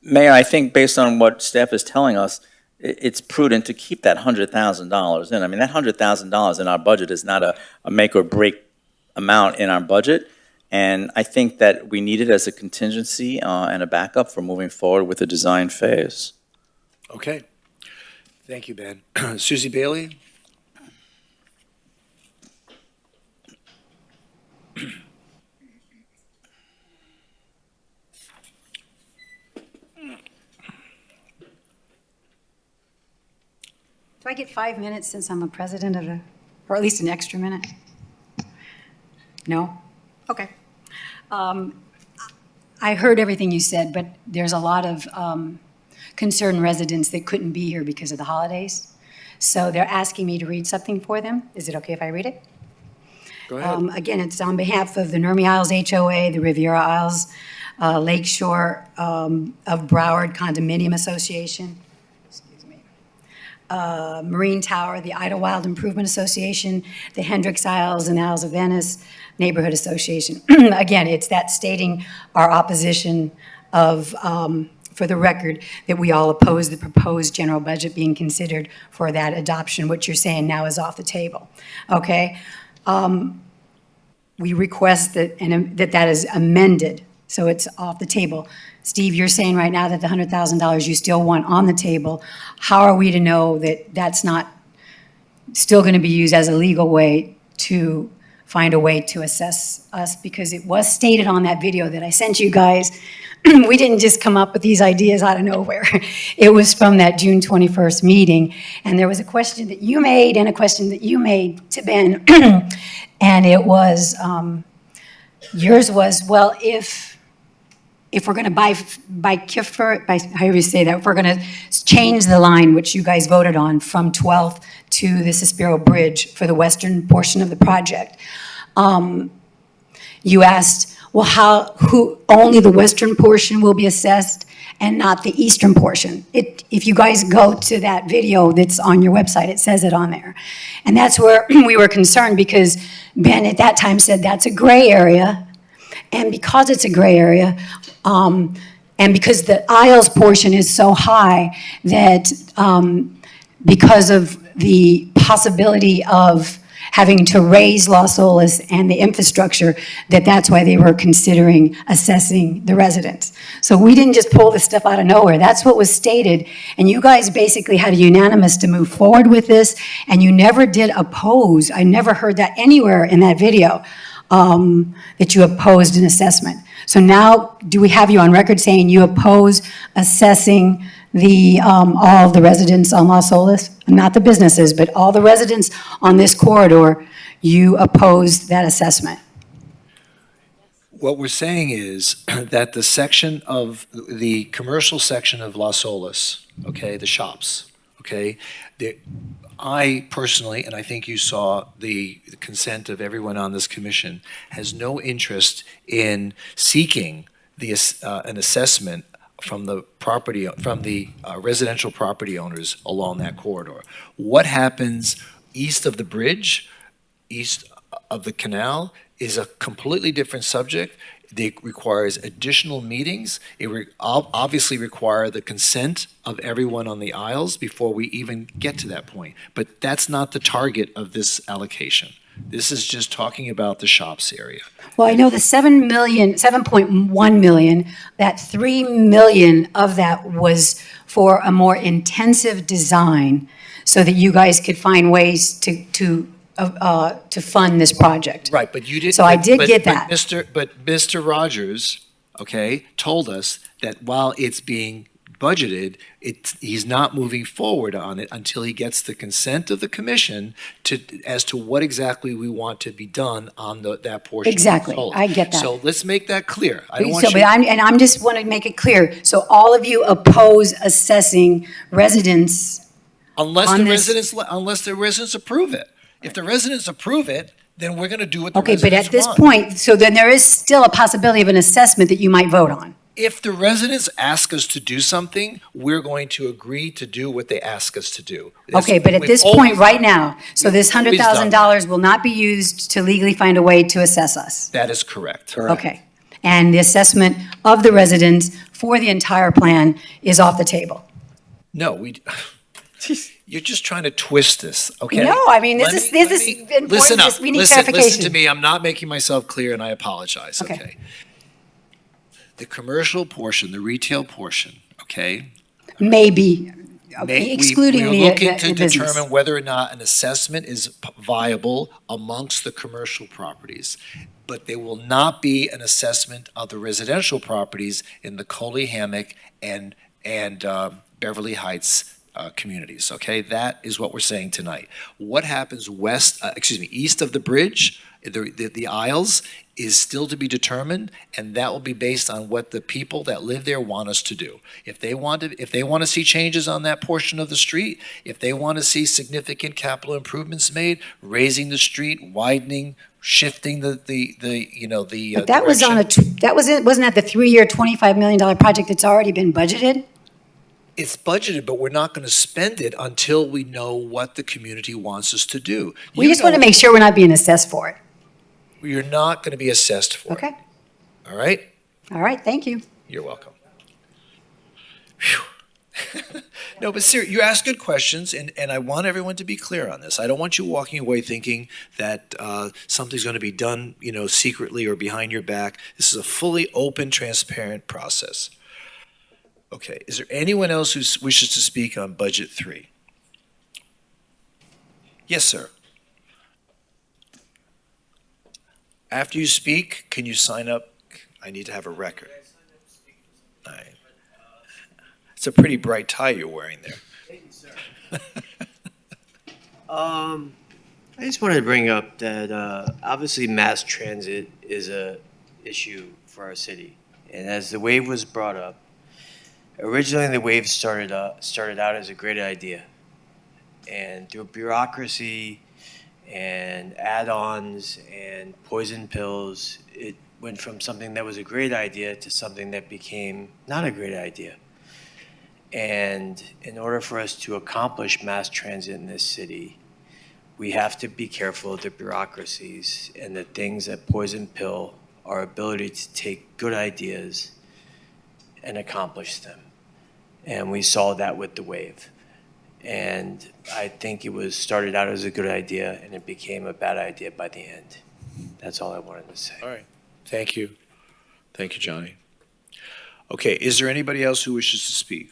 Mayor, I think based on what staff is telling us, it's prudent to keep that $100,000 in. I mean, that $100,000 in our budget is not a make or break amount in our budget. And I think that we need it as a contingency and a backup for moving forward with the design phase. Okay. Thank you, Ben. Susie Bailey? Do I get 5 minutes since I'm a president of or at least an extra minute? No? Okay. I heard everything you said, but there's a lot of concerned residents that couldn't be here because of the holidays. So they're asking me to read something for them. Is it okay if I read it? Go ahead. Again, it's on behalf of the Nurmi Isles HOA, the Riviera Isles Lakeshore of Broward Condominium Association, Marine Tower, the Idlewild Improvement Association, the Hendricks Isles and Isles of Venice Neighborhood Association. Again, it's that stating our opposition of, for the record, that we all oppose the proposed general budget being considered for that adoption. What you're saying now is off the table, okay? We request that, that is amended, so it's off the table. Steve, you're saying right now that the $100,000 you still want on the table. How are we to know that that's not still going to be used as a legal way to find a way to assess us? Because it was stated on that video that I sent you guys, we didn't just come up with these ideas out of nowhere. It was from that June 21st meeting, and there was a question that you made and a question that you made to Ben, and it was, yours was, well, if we're going to by however you say that, if we're going to change the line, which you guys voted on, from 12th to the Suspiro Bridge for the western portion of the project, you asked, well, who only the western portion will be assessed and not the eastern portion? If you guys go to that video that's on your website, it says it on there. And that's where we were concerned, because Ben at that time said that's a gray area. And because it's a gray area, and because the Isles portion is so high that because of the possibility of having to raise Las Olas and the infrastructure, that's why they were considering assessing the residents. So we didn't just pull this stuff out of nowhere. That's what was stated. And you guys basically had a unanimous to move forward with this, and you never did oppose. I never heard that anywhere in that video, that you opposed an assessment. So now, do we have you on record saying you oppose assessing the, all of the residents on Las Olas? Not the businesses, but all the residents on this corridor, you oppose that assessment? What we're saying is that the section of, the commercial section of Las Olas, okay, the shops, okay, I personally, and I think you saw the consent of everyone on this commission, has no interest in seeking an assessment from the property, from the residential property owners along that corridor. What happens east of the bridge, east of the canal, is a completely different subject. It requires additional meetings. It obviously require the consent of everyone on the aisles before we even get to that point. But that's not the target of this allocation. This is just talking about the shops area. Well, I know the 7.1 million, that 3 million of that was for a more intensive design so that you guys could find ways to fund this project. Right, but you did. So I did get that. But Mr. Rogers, okay, told us that while it's being budgeted, he's not moving forward on it until he gets the consent of the commission as to what exactly we want to be done on that portion. Exactly, of the I get that. So let's make that clear. I don't want So, you. I'm just want to make it clear. So all of you oppose assessing residents Unless on the this- residents approve it. If the residents approve it, then we're going to do what the Okay, but residents at this want. point, so then there is still a possibility of an assessment that you might vote on. If the residents ask us to do something, we're going to agree to do what they ask us to do. That's Okay, but what at we've this always point, right done. now, so this We've always done $100,000 will not be used to legally find a way to assess us? That is correct. Okay. And the assessment of the residents for the entire plan is off the table? No, you're just trying to twist this, okay? No, I mean, this is Listen important, up. we need Listen to clarification. me. I'm not making myself clear, and I apologize, Okay. okay? The commercial portion, the retail portion, okay? Maybe, excluding We're the looking to business. determine whether or not an assessment is viable amongst the commercial properties. But there will not be an assessment of the residential properties in the Coley Hammock and Beverly Heights communities, okay? That is what we're saying tonight. What happens east of the bridge, the aisles, is still to be determined, and that will be based on what the people that live there want us to do. If they want to see changes on that portion of the street, if they want to see significant capital improvements made, raising the street, widening, shifting the But that was on direction. wasn't that the 3-year, $25 million project that's already been budgeted? It's budgeted, but we're not going to spend it until we know what the community wants us to do. We just want to make sure we're not being assessed for it. You're not going to be assessed for it. Okay, All right? all right, thank you. You're welcome. Phew. No, but seriously, you ask good questions, and I want everyone to be clear on this. I don't want you walking away thinking that something's going to be done, secretly or behind your back. This is a fully open, transparent process. Okay, is there anyone else who wishes to speak on Budget 3? Yes, sir. After you speak, can you sign up? I need to have a record. All right. It's a pretty bright tie you're wearing there. I just wanted to bring up that obviously mass transit is a issue for our city. And as the wave was brought up, originally the wave started out as a great idea. And through bureaucracy and add-ons and poison pills, it went from something that was a great idea to something that became not a great idea. And in order for us to accomplish mass transit in this city, we have to be careful of the bureaucracies and the things that poison pill our ability to take good ideas and accomplish them. And we saw that with the wave. And I think it was started out as a good idea and it became a bad idea by the end. That's all I wanted to say. All right. Thank you. Thank you, Johnny. Okay, is there anybody else who wishes to speak?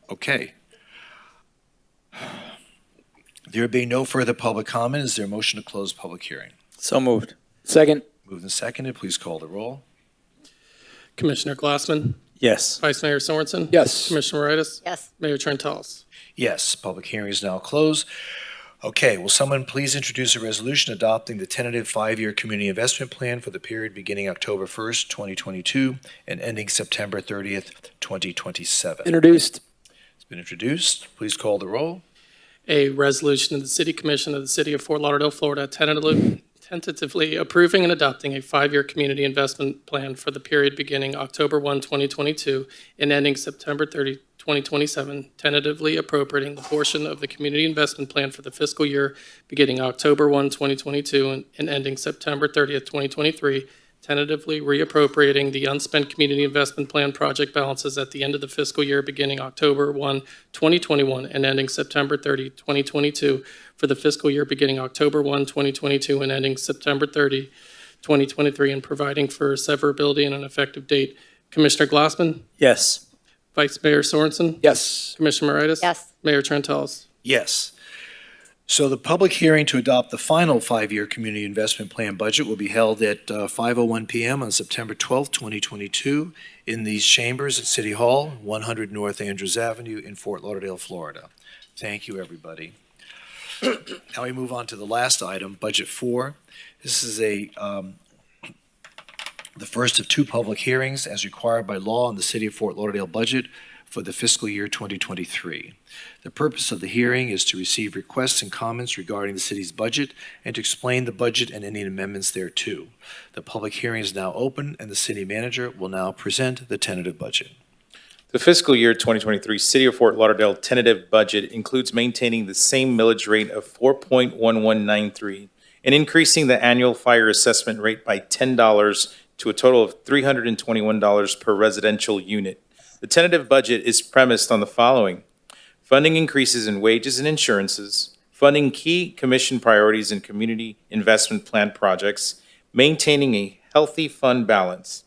Okay. There being no further public comment, is there a motion to close public hearing? So moved. Second. Moved and seconded, please call the roll. Commissioner Glassman, Yes. Vice Mayor Sorensen. Yes. Commissioner Moritas. Yes. Mayor Trentalis. Yes, public hearing is now closed. Okay, will someone please introduce a resolution adopting the tentative 5-year community investment plan for the period beginning October 1st, 2022 and ending September 30th, 2027? Introduced. It's been introduced. Please call the roll. A resolution of the City Commission of the City of Fort Lauderdale, Florida, tentatively approving and adopting a 5-year community investment plan for the period beginning October 1, 2022 and ending September 30, 2027, tentatively appropriating the portion of the community investment plan for the fiscal year beginning October 1, 2022 and ending September 30th, 2023, tentatively reappropriating the unspent community investment plan project balances at the end of the fiscal year beginning October 1, 2021 and ending September 30, 2022 for the fiscal year beginning October 1, 2022 and ending September 30, 2023 and providing for severability and an effective date. Commissioner Glassman, Yes. Vice Mayor Sorensen, Yes. Commissioner Moritas. Yes. Mayor Trentalis. Yes. So the public hearing to adopt the final 5-year community investment plan budget will be held at 5:01 PM on September 12th, 2022 in these chambers at City Hall, 100 North Andrews Avenue in Fort Lauderdale, Florida. Thank you, everybody. Now we move on to the last item, Budget 4. This is the first of 2 public hearings as required by law on the City of Fort Lauderdale budget for the fiscal year 2023. The purpose of the hearing is to receive requests and comments regarding the city's budget and to explain the budget and any amendments thereto. The public hearing is now open, and the city manager will now present the tentative budget. The fiscal year 2023 City of Fort Lauderdale tentative budget includes maintaining the same millage rate of 4.1193 and increasing the annual fire assessment rate by $10 to a total of $321 per residential unit. The tentative budget is premised on the following: funding increases in wages and insurances, funding key commission priorities and community investment plan projects, maintaining a healthy fund balance.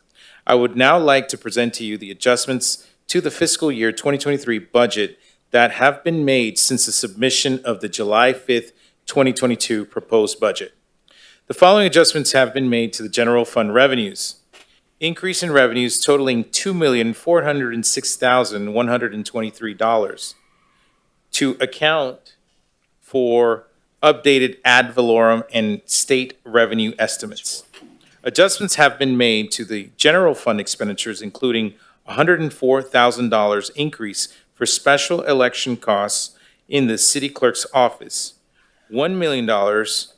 I would now like to present to you the adjustments to the fiscal year 2023 budget that have been made since the submission of the July 5th, 2022 proposed budget. The following adjustments have been made to the general fund revenues. Increase in revenues totaling $2,406,123 to account for updated ad valorem and state revenue estimates. Adjustments have been made to the general fund expenditures, including $104,000 increase for special election costs in the city clerk's office, $1 million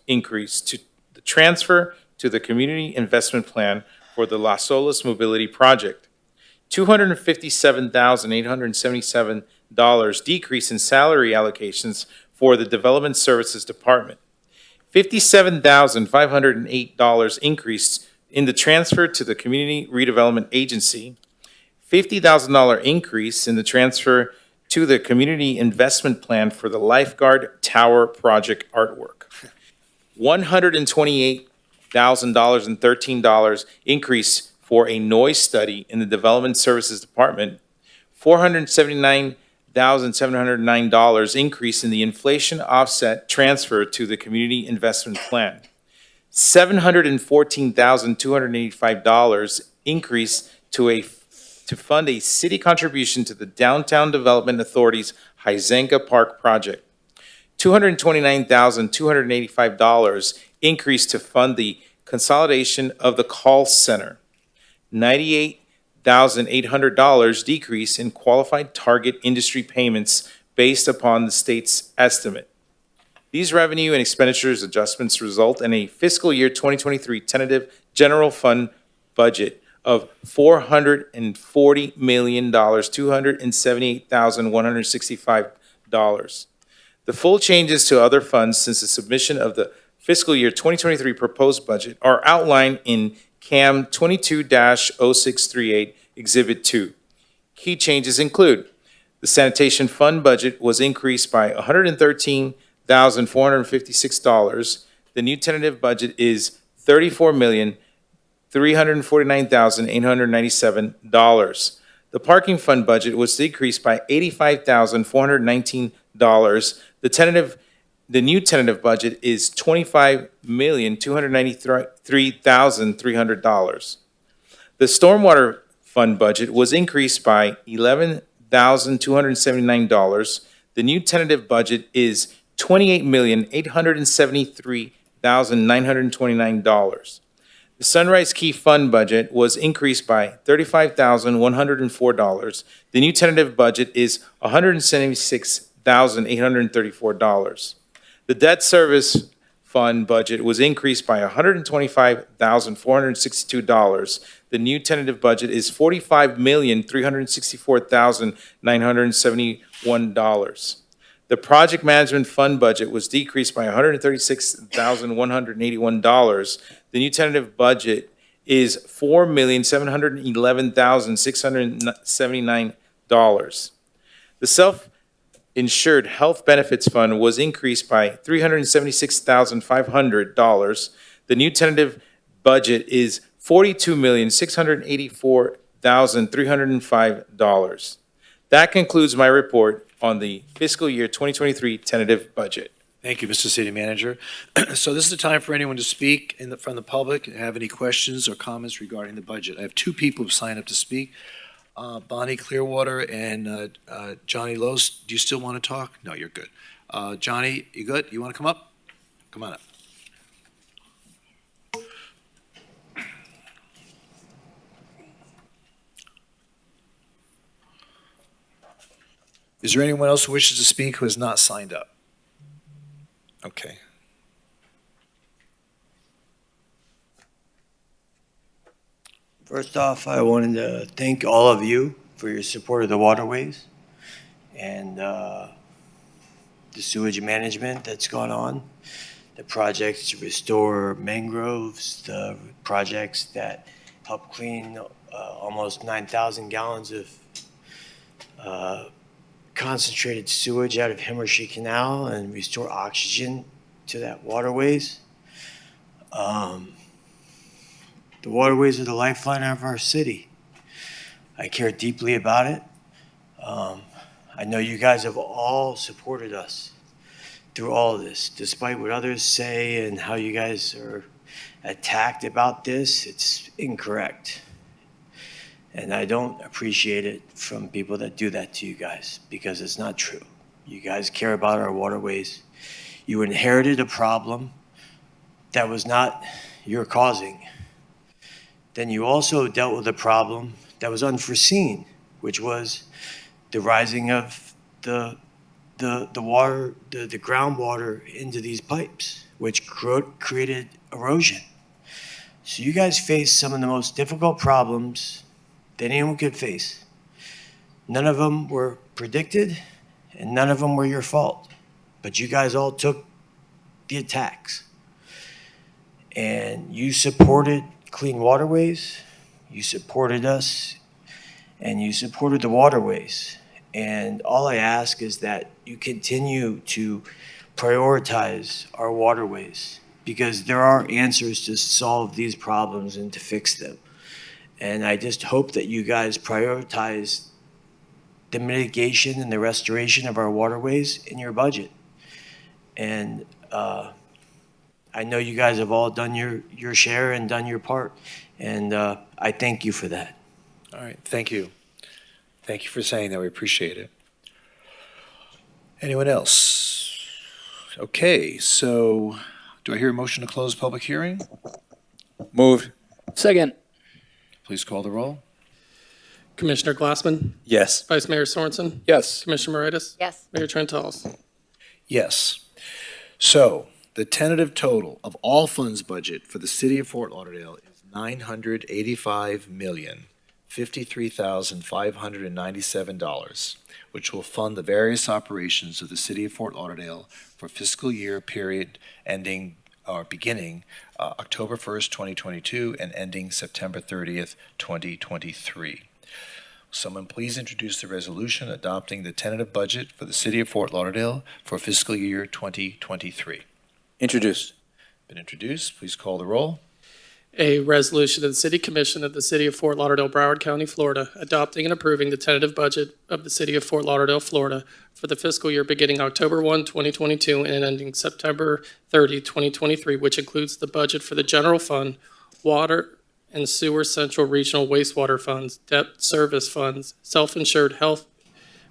increase to the transfer to the community investment plan for the Las Olas Mobility Project, $257,877 decrease in salary allocations for the Development Services Department, $57,508 increase in the transfer to the Community Redevelopment Agency, $50,000 increase in the transfer to the Community Investment Plan for the Lifeguard Tower Project artwork, $128,013 increase for a noise study in the Development Services Department, $479,709 increase in the inflation offset transfer to the Community Investment Plan, $714,285 increase to fund a city contribution to the Downtown Development Authority's Hyzenga Park project, $229,285 increase to fund the consolidation of the call center, $98,800 decrease in qualified target industry payments based upon the state's estimate. These revenue and expenditures adjustments result in a fiscal year 2023 tentative general fund budget of $440,278,165. The full changes to other funds since the submission of the fiscal year 2023 proposed budget are outlined in CAM 22-0638 Exhibit 2. Key changes include: the sanitation fund budget was increased by $113,456. The new tentative budget is $34,349,897. The parking fund budget was decreased by $85,419. The new tentative budget is $25,293,300. The stormwater fund budget was increased by $11,279. The new tentative budget is $28,873,929. The Sunrise Key Fund budget was increased by $35,104. The new tentative budget is $176,834. The Debt Service Fund budget was increased by $125,462. The new tentative budget is $45,364,971. The Project Management Fund budget was decreased by $136,181. The new tentative budget is $4,711,679. The Self-Insured Health Benefits Fund was increased by $376,500. The new tentative budget is $42,684,305. That concludes my report on the fiscal year 2023 tentative budget. Thank you, Mr. City Manager. So this is the time for anyone to speak from the public, have any questions or comments regarding the budget. I have two people who signed up to speak, Bonnie Clearwater and Johnny Los. Do you still want to talk? No, you're good. Johnny, you good? You want to come up? Come on up. Is there anyone else who wishes to speak who has not signed up? Okay. First off, I wanted to thank all of you for your support of the waterways and the sewage management that's gone on, the projects to restore mangroves, the projects that help clean almost 9,000 gallons of concentrated sewage out of Himmershey Canal and restore oxygen to that waterways. The waterways are the lifeline of our city. I care deeply about it. I know you guys have all supported us through all of this, despite what others say and how you guys are attacked about this. It's incorrect. And I don't appreciate it from people that do that to you guys because it's not true. You guys care about our waterways. You inherited a problem that was not your causing. Then you also dealt with a problem that was unforeseen, which was the rising of the water, the groundwater into these pipes, which created erosion. So you guys faced some of the most difficult problems that anyone could face. None of them were predicted, and none of them were your fault. But you guys all took the attacks. And you supported clean waterways, you supported us, and you supported the waterways. And all I ask is that you continue to prioritize our waterways because there are answers to solve these problems and to fix them. And I just hope that you guys prioritize the mitigation and the restoration of our waterways in your budget. And I know you guys have all done your share and done your part. And I thank you for that. All right, thank you. Thank you for saying that. We appreciate it. Anyone else? Okay, so do I hear a motion to close public hearing? Moved. Second. Please call the roll. Commissioner Glassman? Yes. Vice Mayor Sorensen? Yes. Commissioner Moritas? Yes. Mayor Trentalis? Yes. So the tentative total of all funds budget for the city of Fort Lauderdale is $985,053,597, which will fund the various operations of the city of Fort Lauderdale for fiscal year period ending or beginning October 1st, 2022 and ending September 30th, 2023. Someone please introduce the resolution adopting the tentative budget for the city of Fort Lauderdale for fiscal year 2023. Introduced. Been introduced. Please call the roll. A resolution of the City Commission of the City of Fort Lauderdale, Broward County, Florida, adopting and approving the tentative budget of the City of Fort Lauderdale, Florida for the fiscal year beginning October 1, 2022 and ending September 30, 2023, which includes the budget for the general fund, water and sewer central regional wastewater funds, debt service funds, self-insured health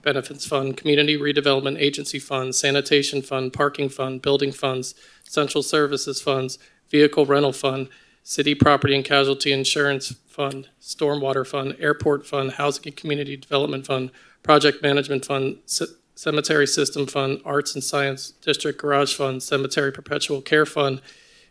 benefits fund, community redevelopment agency fund, sanitation fund, parking fund, building funds, central services funds, vehicle rental fund, city property and casualty insurance fund, stormwater fund, airport fund, housing and community development fund, project management fund, cemetery system fund, arts and science district garage fund, cemetery perpetual care fund,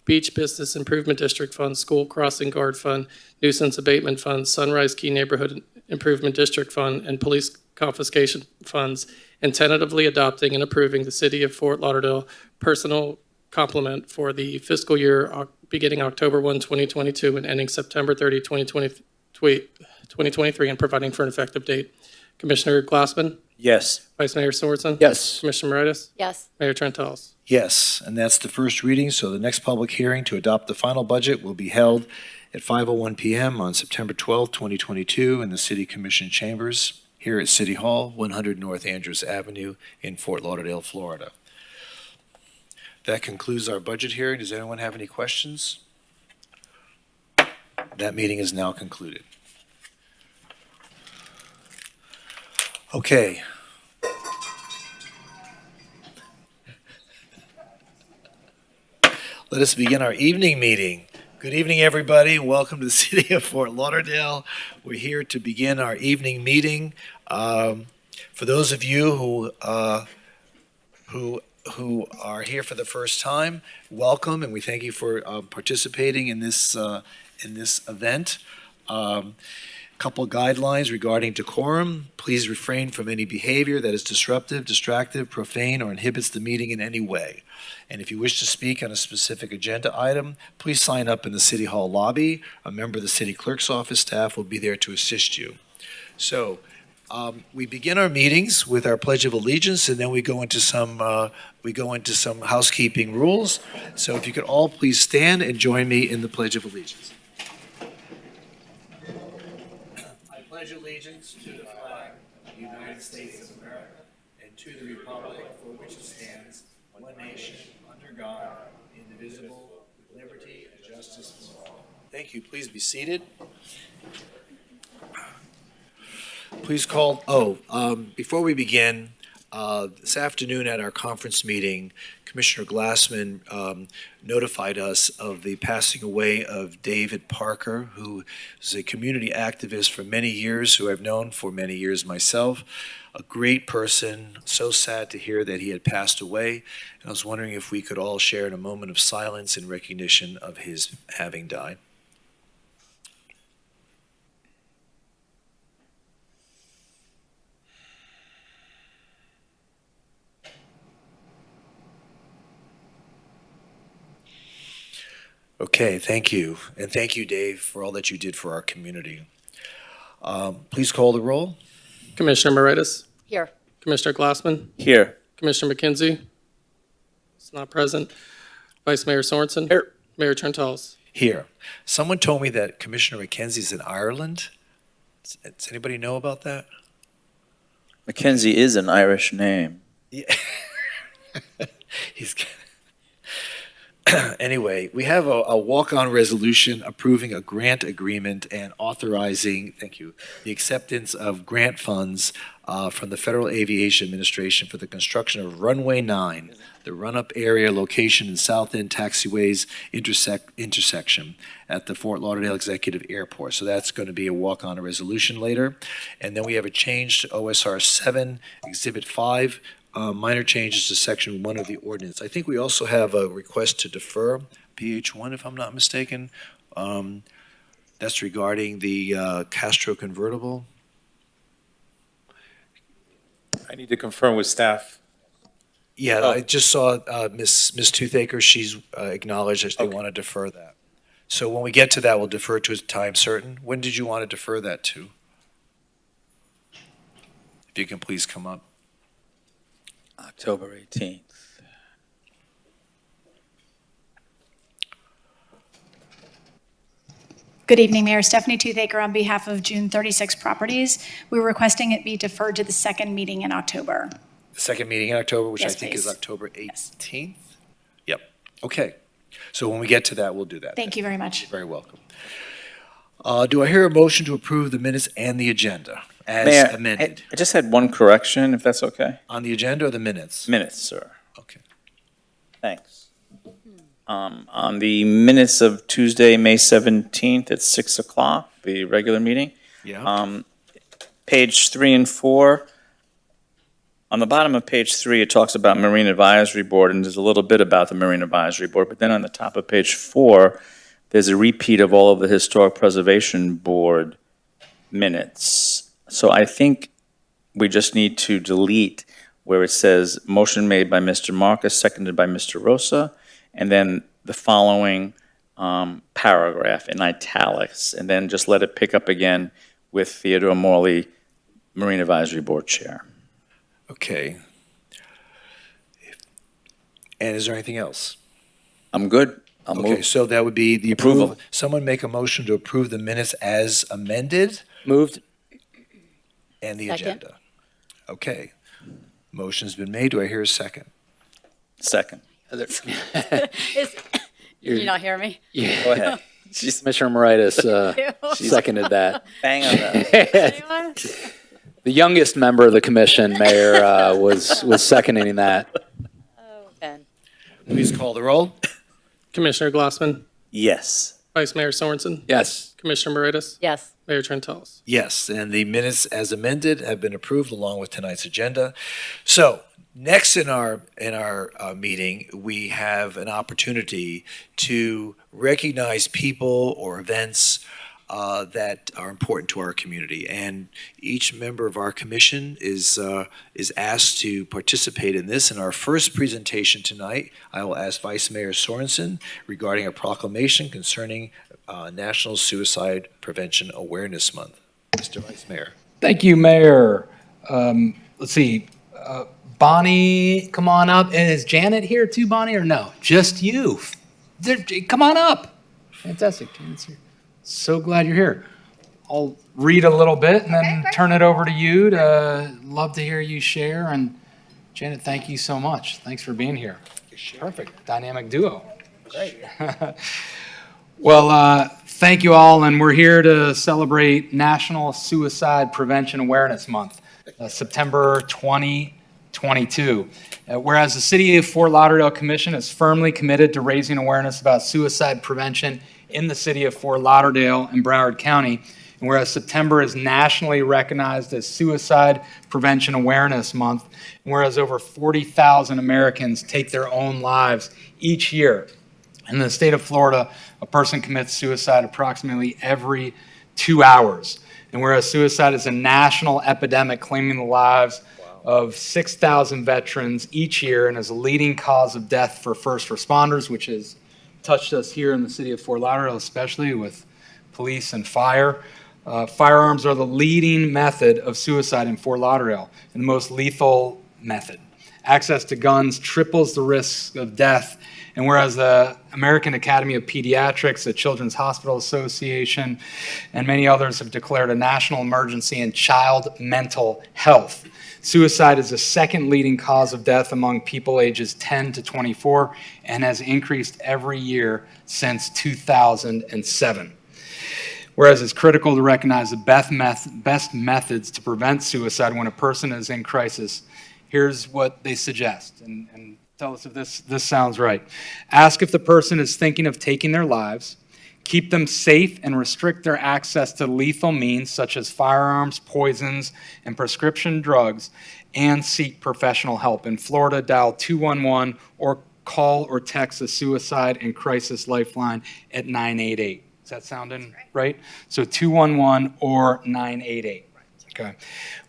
beach business improvement district fund, school crossing guard fund, nuisance abatement fund, Sunrise Key neighborhood improvement district fund, and police confiscation funds, and tentatively adopting and approving the city of Fort Lauderdale personal complement for the fiscal year beginning October 1, 2022 and ending September 30, 2023, and providing for an effective date. Commissioner Glassman? Yes. Vice Mayor Sorensen? Yes. Commissioner Moritas? Yes. Mayor Trentalis? Yes, and that's the first reading, so the next public hearing to adopt the final budget will be held at 5:01 p.m. on September 12, 2022 in the City Commission Chambers here at City Hall, 100 North Andrews Avenue in Fort Lauderdale, Florida. That concludes our budget hearing. Does anyone have any questions? That meeting is now concluded. Okay. Let us begin our evening meeting. Good evening, everybody. Welcome to the city of Fort Lauderdale. We're here to begin our evening meeting. For those of you who are here for the first time, welcome, and we thank you for participating in this event. Couple guidelines regarding decorum. Please refrain from any behavior that is disruptive, distractive, profane, or inhibits the meeting in any way. And if you wish to speak on a specific agenda item, please sign up in the City Hall lobby. A member of the City Clerk's office staff will be there to assist you. So, we begin our meetings with our Pledge of Allegiance, and then we go into some housekeeping rules. So if you could all please stand and join me in the Pledge of Allegiance. I pledge allegiance to the flag of the United States of America and to the republic for which it stands, one nation, under God, indivisible, with liberty and justice for all. Thank you. Please be seated. Please call, before we begin, this afternoon at our conference meeting, Commissioner Glassman notified us of the passing away of David Parker, who is a community activist for many years, who I've known for many years myself. A great person, so sad to hear that he had passed away. And I was wondering if we could all share in a moment of silence in recognition of his having died. Okay, thank you. And thank you, Dave, for all that you did for our community. Please call the roll. Commissioner Moritas? Here. Commissioner Glassman? Here. Commissioner McKenzie? Is not present. Vice Mayor Sorensen? Here. Mayor Trentalis? Here. Someone told me that Commissioner McKenzie's in Ireland. Does anybody know about that? Mackenzie is an Irish name. Yeah. He's Anyway, we have a walk-on resolution approving a grant agreement and authorizing, thank you, the acceptance of grant funds from the Federal Aviation Administration for the construction of Runway 9, the run-up area location in South End Taxiways intersection at the Fort Lauderdale Executive Airport. So that's going to be a walk-on resolution later. And then we have a change to OSR 7, Exhibit 5, minor changes to Section 1 of the ordinance. I think we also have a request to defer PH1, if I'm not mistaken. That's regarding the Castro convertible. I need to confirm with staff. Yeah, Oh. I just saw Ms. Toothaker. She's acknowledged that they Okay. want to defer that. So when we get to that, we'll defer to a time certain. When did you want to defer that to? If you can please come up. October 18th. Good evening, Mayor. Stephanie Toothaker on behalf of June 36 Properties. We're requesting it be deferred to the second meeting in October. The second meeting in October, which I Yes, think is please. October Yes. 18th? Yep. Okay. So when we get to that, we'll do that. Thank you very much. You're very welcome. Do I hear a motion to approve the minutes and the agenda as Mayor, amended? I just had one correction, if that's okay. On the agenda or the minutes? Minutes, sir. Okay. Thanks. On the minutes of Tuesday, May 17th at 6 o'clock, the regular meeting, Yeah. page 3 and 4. On the bottom of page 3, it talks about Marine Advisory Board, and there's a little bit about the Marine Advisory Board. But then on the top of page 4, there's a repeat of all of the Historic Preservation Board minutes. So I think we just need to delete where it says, motion made by Mr. Marcus, seconded by Mr. Rosa, and then the following paragraph in italics, and then just let it pick up again with Theodore Morley, Marine Advisory Board Chair. Okay. And is there anything else? I'm good. I'll Okay, move. so that would be the Approval. approval. Someone make a motion to approve the minutes as amended Moved. and the Second. agenda. Okay. Motion's been made. Do I hear a second? Second. Did you not hear me? Go ahead. Commissioner Moritas seconded that. Bang on that. Anyone? The youngest member of the commission, Mayor, was seconding that. Oh, Ben. Please call the roll. Commissioner Glassman? Yes. Vice Mayor Sorensen, Yes. Commissioner Moritas, Yes. Mayor Trentalis. Yes, and the minutes as amended have been approved along with tonight's agenda. So next in our meeting, we have an opportunity to recognize people or events that are important to our community. And each member of our commission is asked to participate in this. In our first presentation tonight, I will ask Vice Mayor Sorensen regarding a proclamation concerning National Suicide Prevention Awareness Month. Mr. Vice Mayor. Thank you, Mayor. Let's see, Bonnie, come on up. And is Janet here too, Bonnie, or no? Just you. Come on up. Fantastic, Janet's here. So glad you're here. I'll read a little bit and then turn it over to you. Love to hear you share. And Janet, thank you so much. Thanks for being here. Perfect, dynamic duo. Great. Well, thank you all, and we're here to celebrate National Suicide Prevention Awareness Month, September 2022. Whereas the City of Fort Lauderdale Commission is firmly committed to raising awareness about suicide prevention in the City of Fort Lauderdale and Broward County, and whereas September is nationally recognized as Suicide Prevention Awareness Month, and whereas over 40,000 Americans take their own lives each year. In the state of Florida, a person commits suicide approximately every 2 hours. And whereas suicide is a national epidemic claiming the lives of 6,000 veterans each year and is a leading cause of death for first responders, which has touched us here in the city of Fort Lauderdale, especially with police and fire. Firearms are the leading method of suicide in Fort Lauderdale and the most lethal method. Access to guns triples the risk of death. And whereas the American Academy of Pediatrics, the Children's Hospital Association, and many others have declared a national emergency in child mental health. Suicide is the second leading cause of death among people ages 10 to 24 and has increased every year since 2007. Whereas it's critical to recognize the best methods to prevent suicide when a person is in crisis, here's what they suggest, and tell us if this sounds right. Ask if the person is thinking of taking their lives, keep them safe and restrict their access to lethal means such as firearms, poisons, and prescription drugs, and seek professional help. In Florida, dial 211 or call or text the Suicide and Crisis Lifeline at 988. Is that sounding right? So 211 or 988. Okay.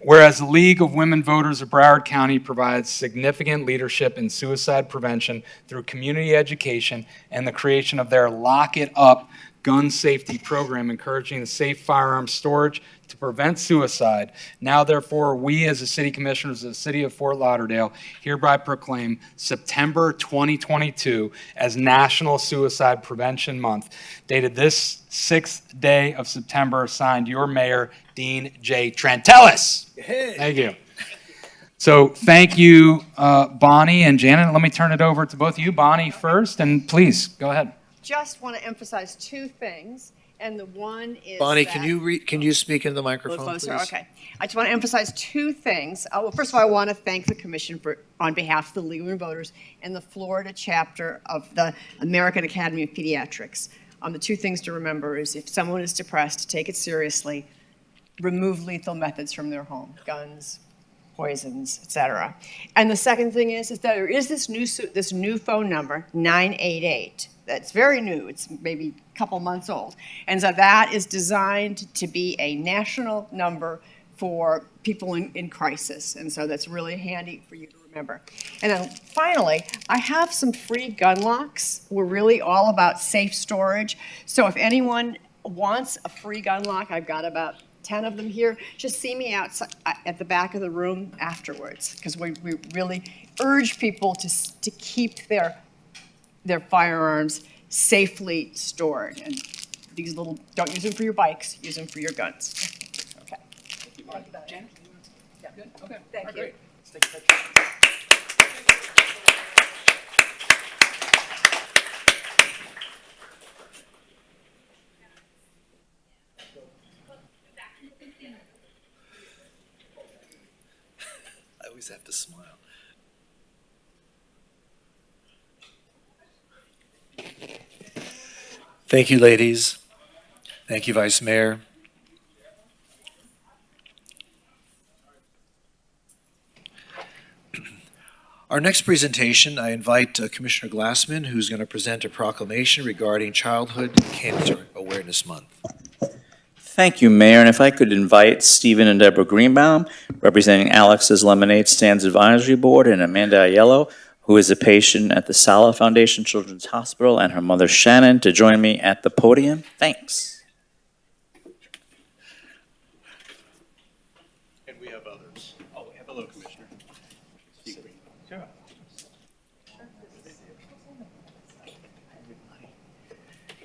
Whereas the League of Women Voters of Broward County provides significant leadership in suicide prevention through community education and the creation of their Lock It Up gun safety program, encouraging safe firearm storage to prevent suicide. Now, therefore, we as the city commissioners of the city of Fort Lauderdale hereby proclaim September 2022 as National Suicide Prevention Month. Dated this 6th day of September, signed your mayor, Dean J. Trentalis. Hey. Thank you. So thank you, Bonnie and Janet. Let me turn it over to both of you. Bonnie first, and please, go ahead. Just want to emphasize two things, and the one is Bonnie, that, can you speak into the a microphone, little closer? please? Okay. I just want to emphasize two things. Well, first of all, I want to thank the commission on behalf of the League of Women Voters and the Florida chapter of the American Academy of Pediatrics. The two things to remember is if someone is depressed, take it seriously. Remove lethal methods from their home, guns, poisons, etc. And the second thing is that there is this new phone number, 988. That's very new. It's maybe a couple months old. And so that is designed to be a national number for people in crisis. And so that's really handy for you to remember. And then finally, I have some free gun locks. We're really all about safe storage. So if anyone wants a free gun lock, I've got about 10 of them here. Just see me out at the back of the room afterwards, because we really urge people to keep their firearms safely stored. And these little, don't use them for your bikes, use them for your guns. Okay. Janet? Yeah, good. Okay. Thank you. Great. Let's take a picture. I always have to smile. Thank you, ladies. Thank you, Vice Mayor. Our next presentation, I invite Commissioner Glassman, who's going to present a proclamation regarding Childhood Cancer Awareness Month. Thank you, Mayor. And if I could invite Stephen and Deborah Greenbaum, representing Alex's Lemonade Stands Advisory Board, and Amanda Aiello, who is a patient at the Sala Foundation Children's Hospital, and her mother Shannon, to join me at the podium. Thanks. And we have others. Oh, hello, Commissioner.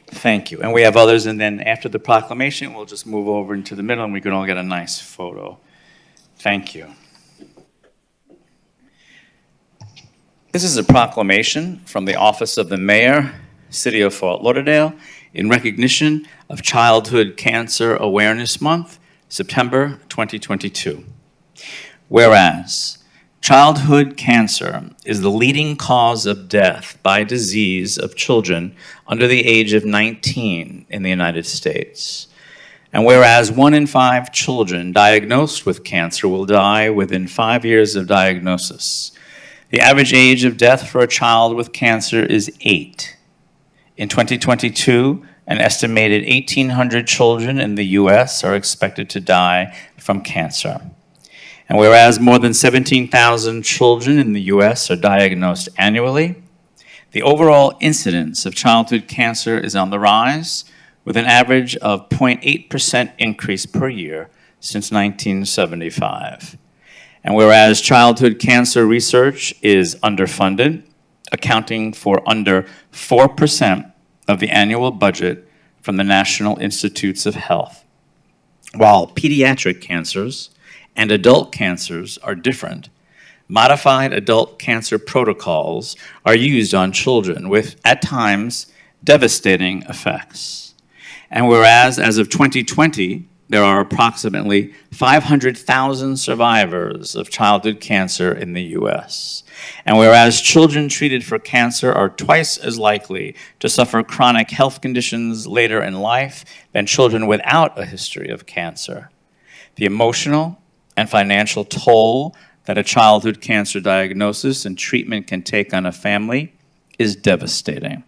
Thank you. And we have others, and then after the proclamation, we'll just move over into the middle and we can all get a nice photo. Thank you. This is a proclamation from the Office of the Mayor, City of Fort Lauderdale, in recognition of Childhood Cancer Awareness Month, September 2022. Whereas, childhood cancer is the leading cause of death by disease of children under the age of 19 in the United States. And whereas 1 in 5 children diagnosed with cancer will die within 5 years of diagnosis, the average age of death for a child with cancer is 8. In 2022, an estimated 1,800 children in the U.S. are expected to die from cancer. And whereas more than 17,000 children in the U.S. are diagnosed annually, the overall incidence of childhood cancer is on the rise, with an average of 0.8% increase per year since 1975. And whereas childhood cancer research is underfunded, accounting for under 4% of the annual budget from the National Institutes of Health, while pediatric cancers and adult cancers are different, modified adult cancer protocols are used on children with, at times, devastating effects. And whereas, as of 2020, there are approximately 500,000 survivors of childhood cancer in the U.S. And whereas children treated for cancer are twice as likely to suffer chronic health conditions later in life than children without a history of cancer, the emotional and financial toll that a childhood cancer diagnosis and treatment can take on a family is devastating.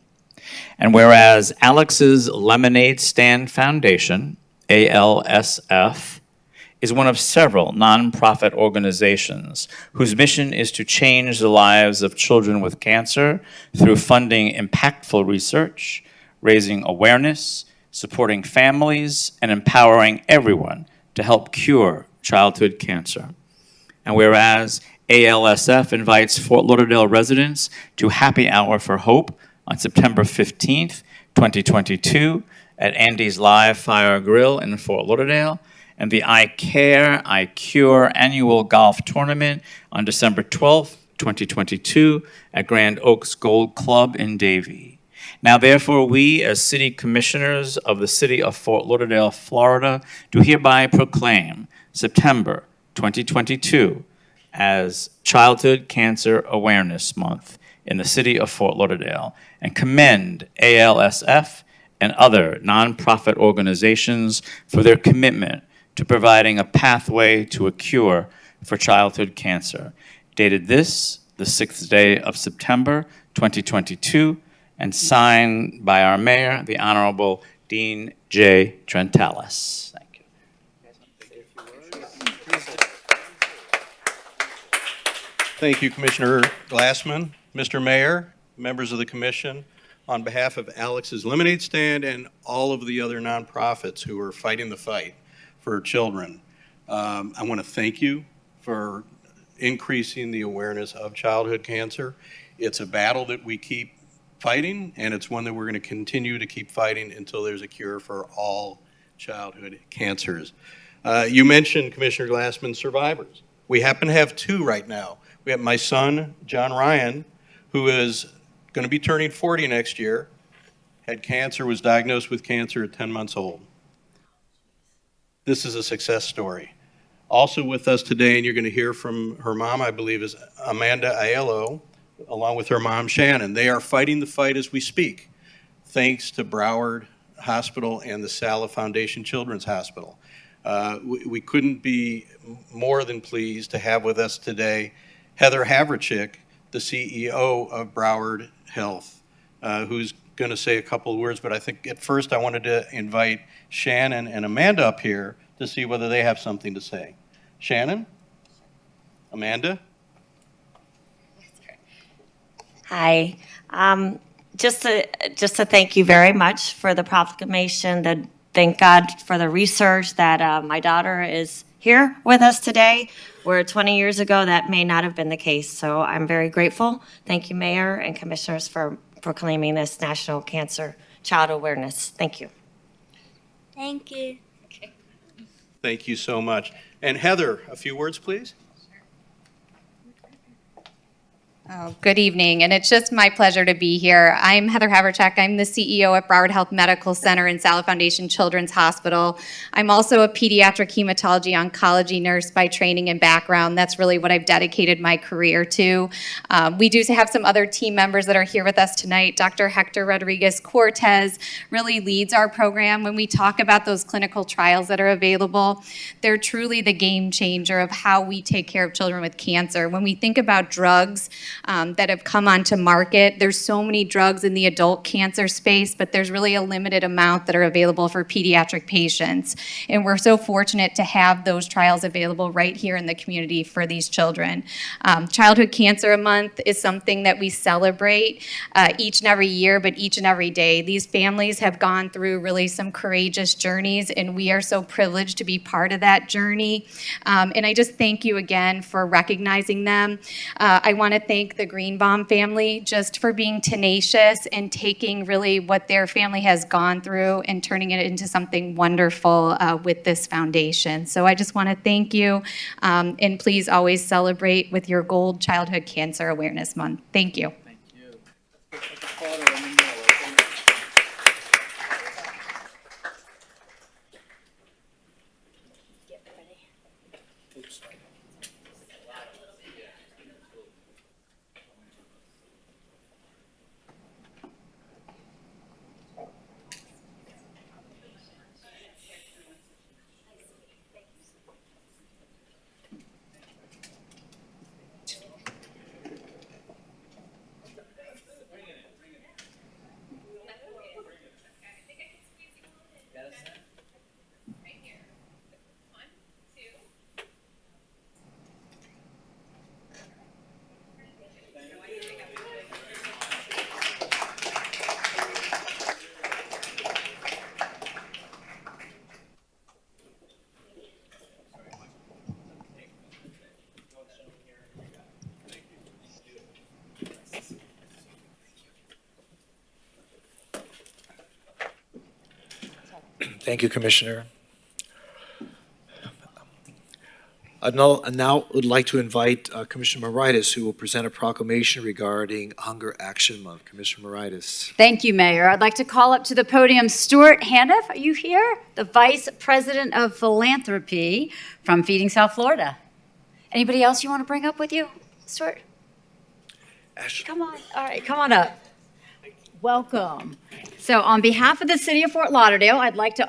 And whereas Alex's Lemonade Stand Foundation, ALSF, is one of several nonprofit organizations whose mission is to change the lives of children with cancer through funding impactful research, raising awareness, supporting families, and empowering everyone to help cure childhood cancer. And whereas ALSF invites Fort Lauderdale residents to Happy Hour for Hope on September 15th, 2022 at Andy's Live Fire Grill in Fort Lauderdale, and the I Care, I Cure annual golf tournament on December 12th, 2022 at Grand Oaks Gold Club in Davie. Now, therefore, we, as city commissioners of the city of Fort Lauderdale, Florida, do hereby proclaim September 2022 as Childhood Cancer Awareness Month in the city of Fort Lauderdale and commend ALSF and other nonprofit organizations for their commitment to providing a pathway to a cure for childhood cancer. Dated this, the 6th day of September 2022, and signed by our mayor, the Honorable Dean J. Trentalis. Thank you. Thank you, Commissioner Glassman. Mr. Mayor, members of the commission, on behalf of Alex's Lemonade Stand and all of the other nonprofits who are fighting the fight for children, I want to thank you for increasing the awareness of childhood cancer. It's a battle that we keep fighting, and it's one that we're going to continue to keep fighting until there's a cure for all childhood cancers. You mentioned, Commissioner Glassman, survivors. We happen to have 2 right now. We have my son, John Ryan, who is going to be turning 40 next year, had cancer, was diagnosed with cancer at 10 months old. This is a success story. Also with us today, and you're going to hear from her mom, I believe, is Amanda Aiello, along with her mom, Shannon. They are fighting the fight as we speak thanks to Broward Hospital and the Sala Foundation Children's Hospital. We couldn't be more than pleased to have with us today Heather Haverchick, the CEO of Broward Health, who's going to say a couple of words, but I think at first I wanted to invite Shannon and Amanda up here to see whether they have something to say. Shannon? Amanda? Hi. Just to thank you very much for the proclamation. That thank God for the research that my daughter is here with us today, where 20 years ago that may not have been the case. So I'm very grateful. Thank you, Mayor and Commissioners, for proclaiming this National Cancer Child Awareness. Thank you. Thank you. Thank you so much. And Heather, a few words, please. Oh, good evening, and it's just my pleasure to be here. I'm Heather Haverchak. I'm the CEO at Broward Health Medical Center and Sala Foundation Children's Hospital. I'm also a pediatric hematology oncology nurse by training and background. That's really what I've dedicated my career to. We do have some other team members that are here with us tonight. Dr. Hector Rodriguez Cortez really leads our program. When we talk about those clinical trials that are available, they're truly the game changer of how we take care of children with cancer. When we think about drugs, that have come onto market. There's so many drugs in the adult cancer space, but there's really a limited amount that are available for pediatric patients. And we're so fortunate to have those trials available right here in the community for these children. Childhood Cancer Month is something that we celebrate each and every year, but each and every day. These families have gone through really some courageous journeys, and we are so privileged to be part of that journey. And I just thank you again for recognizing them. I want to thank the Greenbaum family just for being tenacious and taking really what their family has gone through and turning it into something wonderful with this foundation. So I just want to thank you, and please always celebrate with your Gold Childhood Cancer Awareness Month. Thank you. Thank you, Commissioner. I now would like to invite Commissioner Moritas, who will present a proclamation regarding Hunger Action Month. Commissioner Moritas. Thank you, Mayor. I'd like to call up to the podium Stuart Handiff. Are you here? The Vice President of Philanthropy from Feeding South Florida. Anybody else you want to bring up with you, Stuart? Ashley. Come on. All right, come on up. Welcome. So on behalf of the City of Fort Lauderdale, I'd like to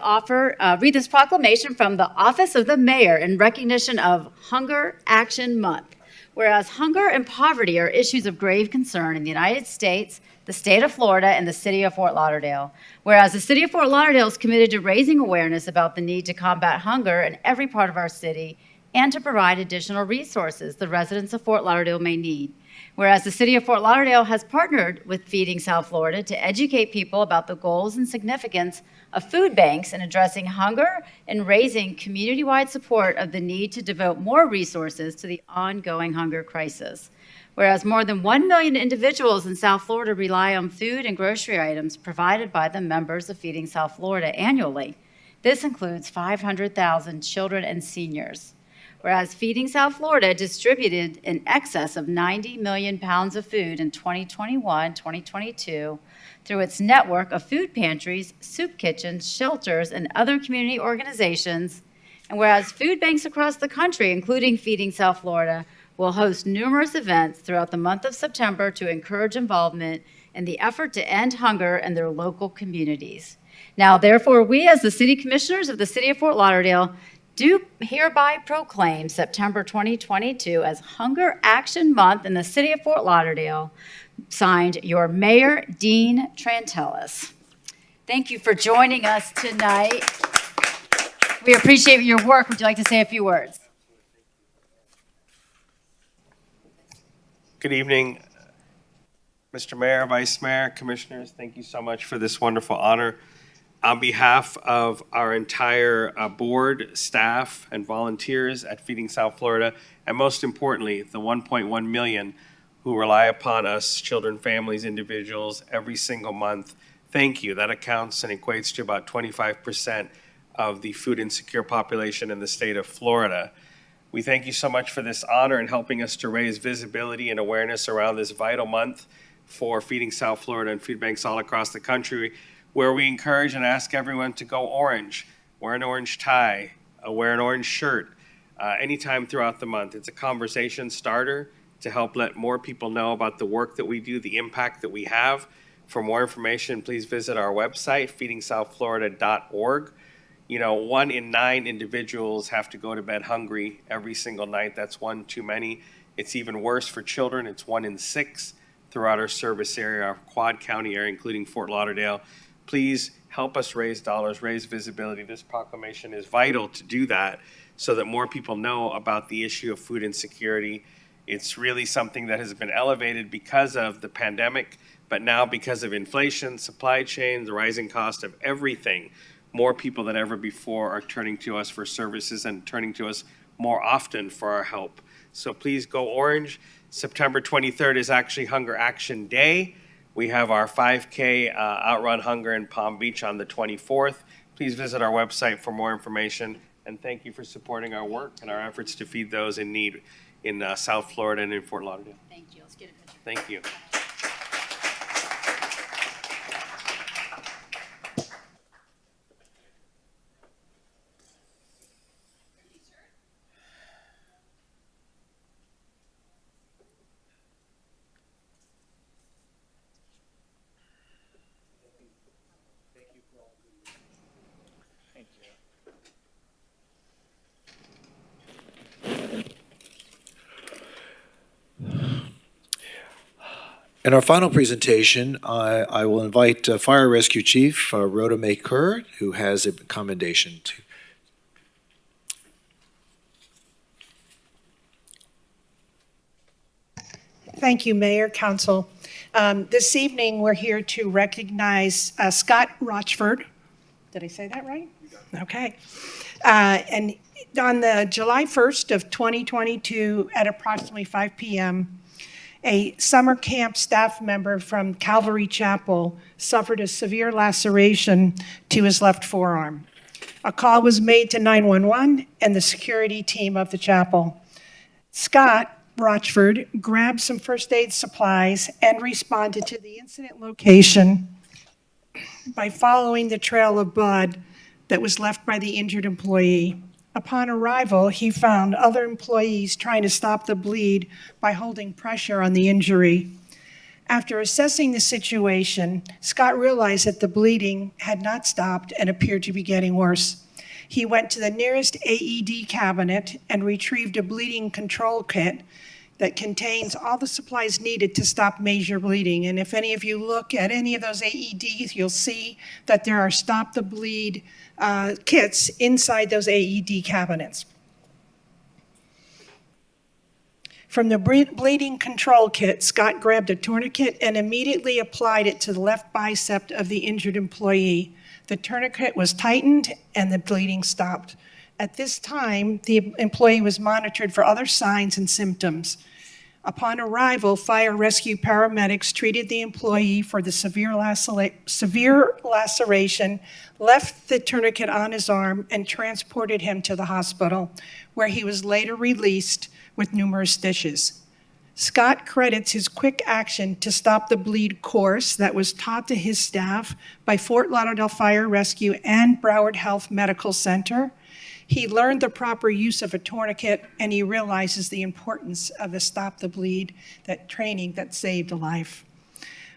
read this proclamation from the Office of the Mayor in recognition of Hunger Action Month. Whereas hunger and poverty are issues of grave concern in the United States, the state of Florida, and the City of Fort Lauderdale. Whereas the City of Fort Lauderdale is committed to raising awareness about the need to combat hunger in every part of our city and to provide additional resources the residents of Fort Lauderdale may need. Whereas the City of Fort Lauderdale has partnered with Feeding South Florida to educate people about the goals and significance of food banks in addressing hunger and raising community-wide support of the need to devote more resources to the ongoing hunger crisis. Whereas more than 1 million individuals in South Florida rely on food and grocery items provided by the members of Feeding South Florida annually. This includes 500,000 children and seniors. Whereas Feeding South Florida distributed in excess of 90 million pounds of food in 2021-2022 through its network of food pantries, soup kitchens, shelters, and other community organizations. And whereas food banks across the country, including Feeding South Florida, will host numerous events throughout the month of September to encourage involvement in the effort to end hunger in their local communities. Now, therefore, we as the City Commissioners of the City of Fort Lauderdale do hereby proclaim September 2022 as Hunger Action Month in the City of Fort Lauderdale. Signed, your Mayor, Dean Trantelis. Thank you for joining us tonight. We appreciate your work. Would you like to say a few words? Good evening, Mr. Mayor, Vice Mayor, Commissioners. Thank you so much for this wonderful honor. On behalf of our entire board, staff, and volunteers at Feeding South Florida, and most importantly, the 1.1 million who rely upon us, children, families, individuals, every single month, thank you. That accounts and equates to about 25% of the food insecure population in the state of Florida. We thank you so much for this honor and helping us to raise visibility and awareness around this vital month for Feeding South Florida and food banks all across the country, where we encourage and ask everyone to go orange, wear an orange tie, wear an orange shirt anytime throughout the month. It's a conversation starter to help let more people know about the work that we do, the impact that we have. For more information, please visit our website, feedingsouthflorida.org. You know, 1 in 9 individuals have to go to bed hungry every single night. That's one too many. It's even worse for children. It's 1 in 6 throughout our service area, our Quad County area, including Fort Lauderdale. Please help us raise dollars, raise visibility. This proclamation is vital to do that so that more people know about the issue of food insecurity. It's really something that has been elevated because of the pandemic, but now because of inflation, supply chain, the rising cost of everything, more people than ever before are turning to us for services and turning to us more often for our help. So please go orange. September 23rd is actually Hunger Action Day. We have our 5K Outrun Hunger in Palm Beach on the 24th. Please visit our website for more information. And thank you for supporting our work and our efforts to feed those in need in South Florida and in Fort Lauderdale. Thank you. Let's get a picture. Thank you. In our final presentation, I will invite Fire Rescue Chief Rhoda McCurd, who has a commendation to. Thank you, Mayor, Council. This evening, we're here to recognize Scott Rochford. Did I say that right? Okay. And on the July 1st of 2022, at approximately 5 p.m., a summer camp staff member from Calvary Chapel suffered a severe laceration to his left forearm. A call was made to 911 and the security team of the chapel. Scott Rochford grabbed some first aid supplies and responded to the incident location by following the trail of blood that was left by the injured employee. Upon arrival, he found other employees trying to stop the bleed by holding pressure on the injury. After assessing the situation, Scott realized that the bleeding had not stopped and appeared to be getting worse. He went to the nearest AED cabinet and retrieved a bleeding control kit that contains all the supplies needed to stop major bleeding. And if any of you look at any of those AEDs, you'll see that there are stop the bleed kits inside those AED cabinets. From the bleeding control kit, Scott grabbed a tourniquet and immediately applied it to the left bicep of the injured employee. The tourniquet was tightened and the bleeding stopped. At this time, the employee was monitored for other signs and symptoms. Upon arrival, fire rescue paramedics treated the employee for the severe laceration, left the tourniquet on his arm, and transported him to the hospital, where he was later released with numerous stitches. Scott credits his quick action to stop the bleed course that was taught to his staff by Fort Lauderdale Fire Rescue and Broward Health Medical Center. He learned the proper use of a tourniquet, and he realizes the importance of the stop the bleed, that training that saved a life.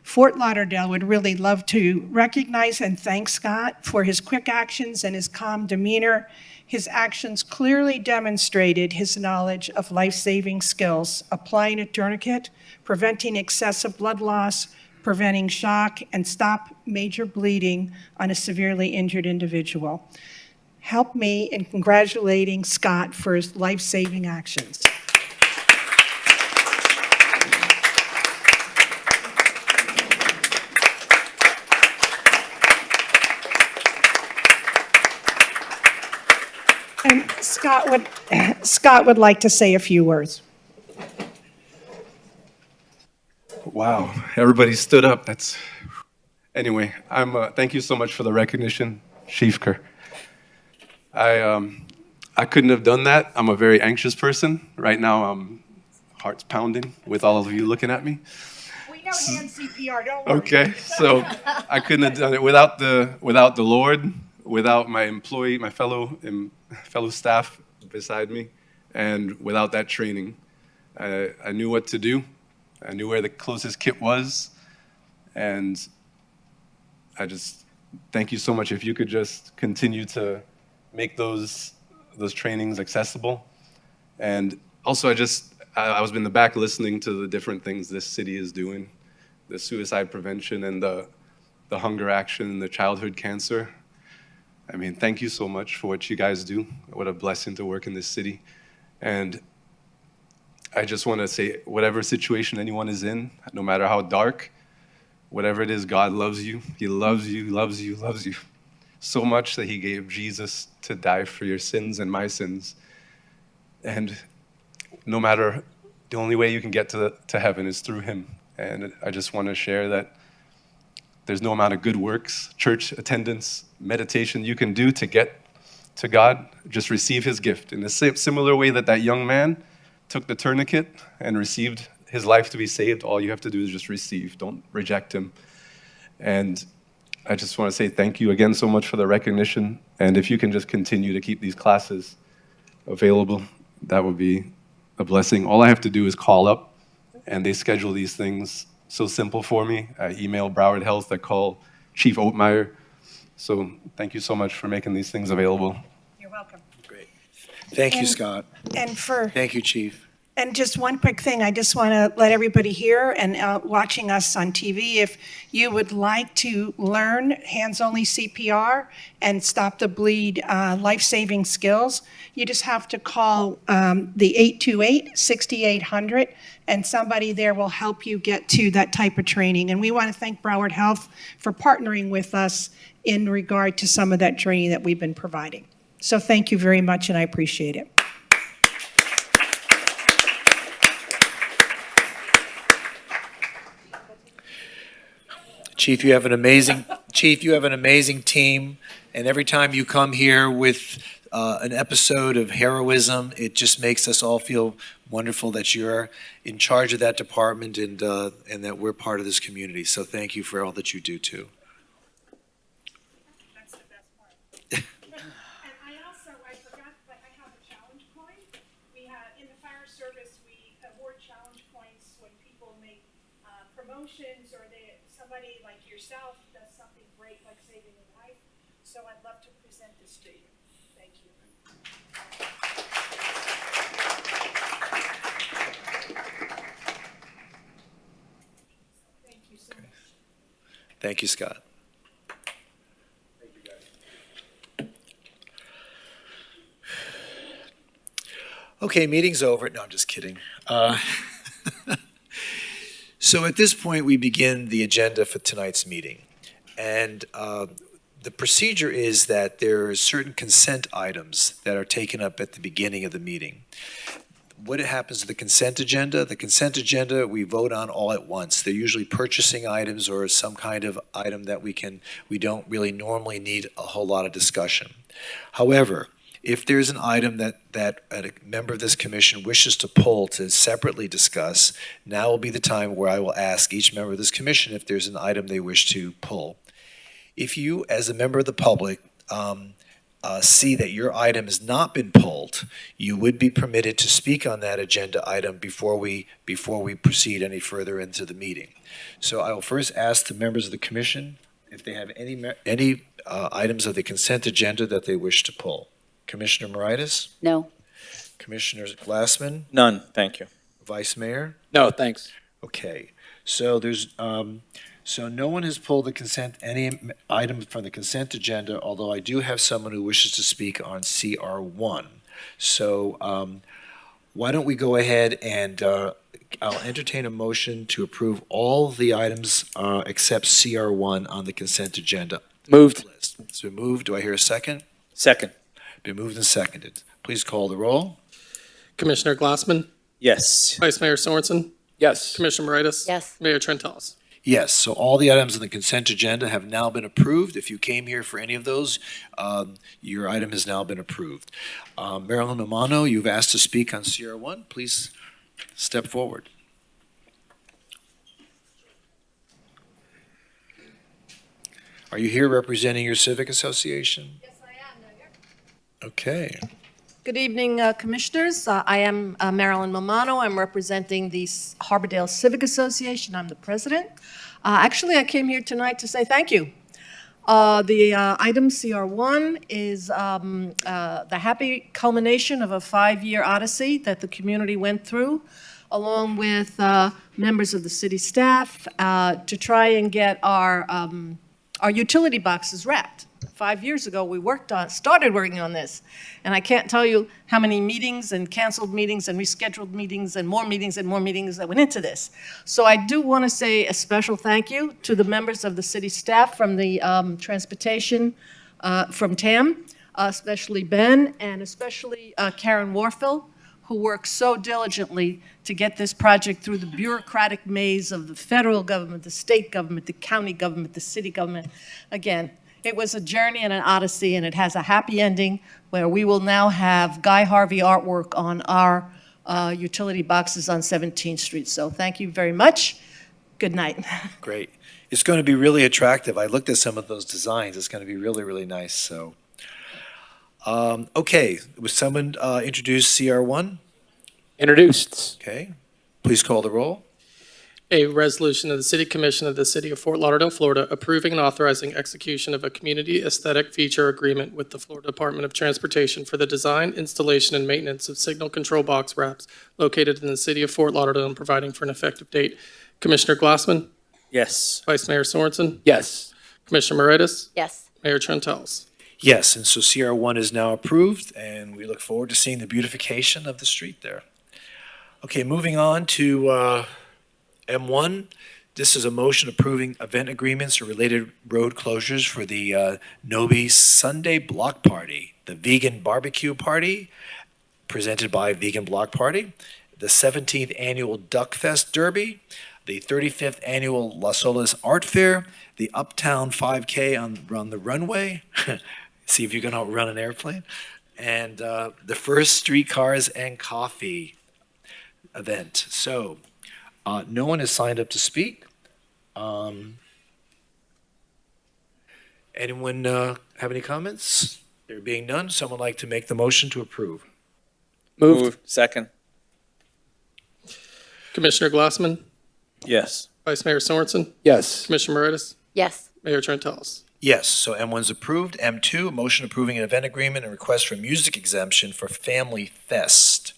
Fort Lauderdale would really love to recognize and thank Scott for his quick actions and his calm demeanor. His actions clearly demonstrated his knowledge of life-saving skills, applying a tourniquet, preventing excessive blood loss, preventing shock, and stop major bleeding on a severely injured individual. Help me in congratulating Scott for his life-saving actions. And Scott would like to say a few words. Wow, everybody stood up. Anyway. Thank you so much for the recognition, Chief Kerr. I couldn't have done that. I'm a very anxious person. Right now, heart's pounding with all of you looking at me. We know hand CPR, don't worry. Okay, so I couldn't have done it without the Lord, without my employee, my fellow staff beside me, and without that training. I knew what to do. I knew where the closest kit was, and I just thank you so much. If you could just continue to make those trainings accessible. And also, I was in the back listening to the different things this city is doing, the suicide prevention and the hunger action, the childhood cancer. I mean, thank you so much for what you guys do. What a blessing to work in this city. And I just want to say, whatever situation anyone is in, no matter how dark, whatever it is, God loves you. He loves you, loves you, loves you. So much that he gave Jesus to die for your sins and my sins. And no matter, the only way you can get to heaven is through him. And I just want to share that there's no amount of good works, church attendance, meditation you can do to get to God. Just receive his gift. In the similar way that young man took the tourniquet and received his life to be saved, all you have to do is just receive. Don't reject him. And I just want to say thank you again so much for the recognition. And if you can just continue to keep these classes available, that would be a blessing. All I have to do is call up, and they schedule these things so simple for me. I email Broward Health, I call Chief Oatmeyer. So thank you so much for making these things available. You're welcome. Great. Thank you, Scott. Thank you, Chief. And just one quick thing, I just want to let everybody here and watching us on TV, if you would like to learn hands-only CPR and stop the bleed life-saving skills, you just have to call the 828-6800, and somebody there will help you get to that type of training. And we want to thank Broward Health for partnering with us in regard to some of that training that we've been providing. So thank you very much, and I appreciate it. Chief, you have an amazing team, and every time you come here with an episode of heroism, it just makes us all feel wonderful that you're in charge of that department and that we're part of this community. So thank you for all that you do too. That's the best part. And I forgot, but I have a challenge coin. In the fire service, we award challenge points when people make promotions or somebody like yourself does something great like saving a life. So I'd love to present this to you. Thank you. Thank you so much. Thank you, Scott. Okay, meeting's over. No, I'm just kidding. So at this point, we begin the agenda for tonight's meeting. And the procedure is that there are certain consent items that are taken up at the beginning of the meeting. What happens to the consent agenda? The consent agenda, we vote on all at once. They're usually purchasing items or some kind of item that we don't really normally need a whole lot of discussion. However, if there's an item that a member of this commission wishes to pull to separately discuss, now will be the time where I will ask each member of this commission if there's an item they wish to pull. If you, as a member of the public, see that your item has not been pulled, you would be permitted to speak on that agenda item before we proceed any further into the meeting. So I will first ask the members of the commission if they have any items of the consent agenda that they wish to pull. Commissioner Moritas? No. Commissioner Glassman? None, thank you. Vice Mayor? No, thanks. Okay, so so no one has pulled any item from the consent agenda, although I do have someone who wishes to speak on CR1. So why don't we go ahead and I'll entertain a motion to approve all the items except CR1 on the consent agenda. Moved. It's been moved. Do I hear a second? Second. Been moved and seconded. Please call the roll. Commissioner Glassman? Yes. Vice Mayor Sorensen? Yes. Commissioner Moritas? Yes. Mayor Trentalles? Yes, so all the items on the consent agenda have now been approved. If you came here for any of those, your item has now been approved. Marilyn Romano, you've asked to speak on CR1. Please step forward. Are you here representing your civic association? Yes, I am, Mayor. Okay. Good evening, Commissioners. I am Marilyn Milano. I'm representing the Harbordale Civic Association. I'm the president. Actually, I came here tonight to say thank you. The item CR1 is the happy culmination of a 5-year odyssey that the community went through, along with members of the city staff, to try and get our utility boxes wrapped. 5 years ago, we started working on this. And I can't tell you how many meetings and canceled meetings and rescheduled meetings and more meetings that went into this. So I do want to say a special thank you to the members of the city staff from the transportation, from TAM, especially Ben, and especially Karen Warfill, who worked so diligently to get this project through the bureaucratic maze of the federal government, the state government, the county government, the city government. Again, it was a journey and an odyssey, and it has a happy ending where we will now have Guy Harvey artwork on our utility boxes on 17th Street. So thank you very much. Good night. Great. It's going to be really attractive. I looked at some of those designs. It's going to be really, really nice. So, okay. Would someone introduce CR1? Introduced. Okay. Please call the roll. A resolution of the City Commission of the City of Fort Lauderdale, Florida, approving and authorizing execution of a community aesthetic feature agreement with the Florida Department of Transportation for the design, installation, and maintenance of signal control box wraps located in the City of Fort Lauderdale and providing for an effective date. Commissioner Glassman? Yes. Vice Mayor Sorensen? Yes. Commissioner Moritas? Yes. Mayor Trentalles? Yes, and so CR1 is now approved, and we look forward to seeing the beautification of the street there. Okay, moving on to M1. This is a motion approving event agreements or related road closures for the Nobi Sunday Block Party, the Vegan Barbecue Party, presented by Vegan Block Party, the 17th Annual Duck Fest Derby, the 35th Annual Las Olas Art Fair, the Uptown 5K on the runway, see if you can outrun an airplane, and the first Streetcars and Coffee event. So, no one has signed up to speak. Anyone have any comments? There being none, someone like to make the motion to approve? Moved. Second. Commissioner Glassman? Yes. Vice Mayor Sorensen? Yes. Commissioner Moritas? Yes. Mayor Trentalles? Yes, so M1's approved. M2, a motion approving an event agreement and request for music exemption for Family Fest.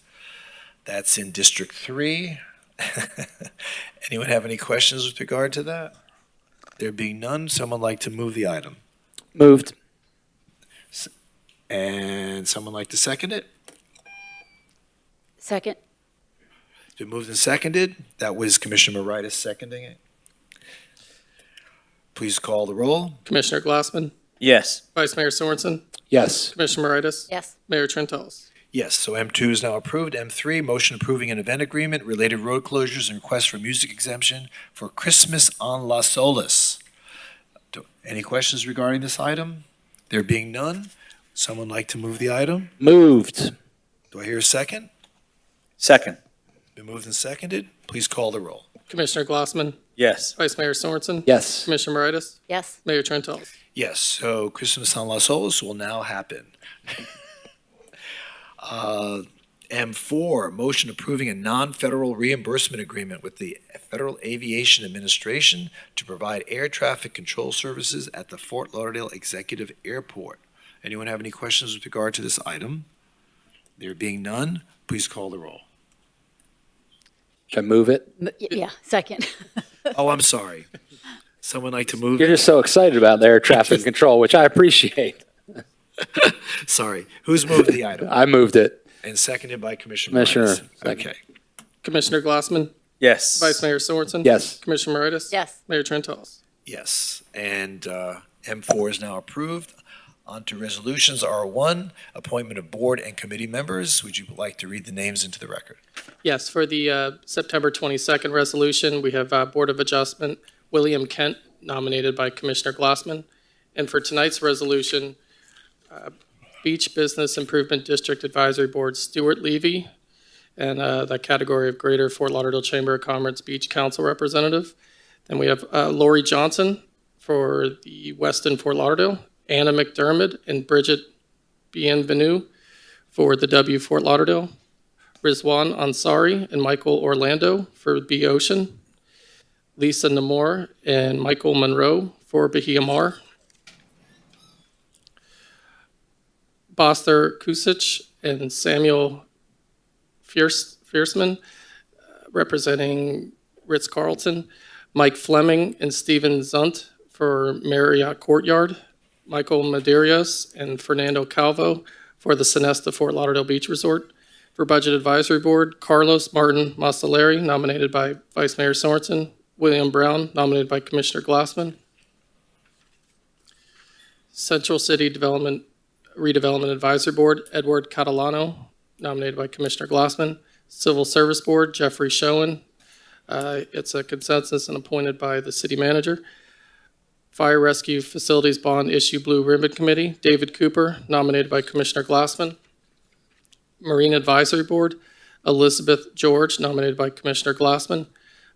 That's in District 3. Anyone have any questions with regard to that? There being none, someone like to move the item? Moved. And someone like to second it? Second. It's been moved and seconded. That was Commissioner Moritas seconding it. Please call the roll. Commissioner Glassman? Yes. Vice Mayor Sorensen? Yes. Commissioner Moritas? Yes. Mayor Trentalles? Yes, so M2 is now approved. M3, motion approving an event agreement, related road closures, and request for music exemption for Christmas on Las Olas. Any questions regarding this item? There being none, someone like to move the item? Moved. Do I hear a second? Second. Been moved and seconded. Please call the roll. Commissioner Glassman? Yes. Vice Mayor Sorensen? Yes. Commissioner Moritas? Yes. Mayor Trentalles? Yes, so Christmas on Las Olas will now happen. M4, motion approving a non-federal reimbursement agreement with the Federal Aviation Administration to provide air traffic control services at the Fort Lauderdale Executive Airport. Anyone have any questions with regard to this item? There being none, please call the roll. Should I move it? Yeah, second. Oh, I'm sorry. Someone like to move You're it? just so excited about the air traffic control, which I appreciate. Sorry. Who's moved the item? I moved it. And seconded by Commissioner Commissioner, Morales. second. Okay. Commissioner Glassman, Yes. Vice Mayor Sorensen. Yes. Commissioner Moritas. Yes. Mayor Trentalles. Yes, and M4 is now approved. On to resolutions. R1, appointment of board and committee members. Would you like to read the names into the record? Yes, for the September 22nd resolution, we have Board of Adjustment, William Kent, nominated by Commissioner Glassman. And for tonight's resolution, Beach Business Improvement District Advisory Board, Stuart Levy, and the category of Greater Fort Lauderdale Chamber of Commerce Beach Council Representative. Then we have Lori Johnson for the Weston Fort Lauderdale, Anna McDermott and Bridget Bienvenu for the W Fort Lauderdale, Rizwan Ansari and Michael Orlando for B Ocean, Lisa Namor and Michael Monroe for Bahia Mar, Boster Kusic and Samuel Fierceman representing Ritz-Carlton, Mike Fleming and Stephen Zunt for Marriott Courtyard, Michael Medeiros and Fernando Calvo for the Sonesta Fort Lauderdale Beach Resort. For Budget Advisory Board, Carlos Martin Masaleri, nominated by Vice Mayor Sorensen, William Brown, nominated by Commissioner Glassman. Central City Redevelopment Advisory Board, Edward Catalano, nominated by Commissioner Glassman. Civil Service Board, Jeffrey Schoen. It's a consensus and appointed by the city manager. Fire Rescue Facilities Bond Issue Blue Ribbon Committee, David Cooper, nominated by Commissioner Glassman. Marine Advisory Board, Elizabeth George, nominated by Commissioner Glassman.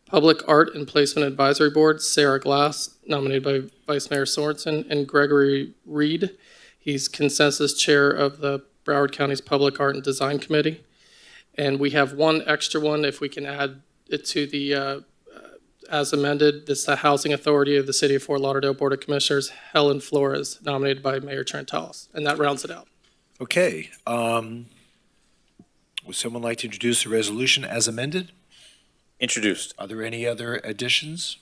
Public Art and Placement Advisory Board, Sarah Glass, nominated by Vice Mayor Sorensen, and Gregory Reed. He's consensus chair of the Broward County's Public Art and Design Committee. And we have one extra one, if we can add it to the as amended. This is the Housing Authority of the City of Fort Lauderdale Board of Commissioners, Helen Flores, nominated by Mayor Trentalles. And that rounds it out. Okay. Would someone like to introduce the resolution as amended? Introduced. Are there any other additions?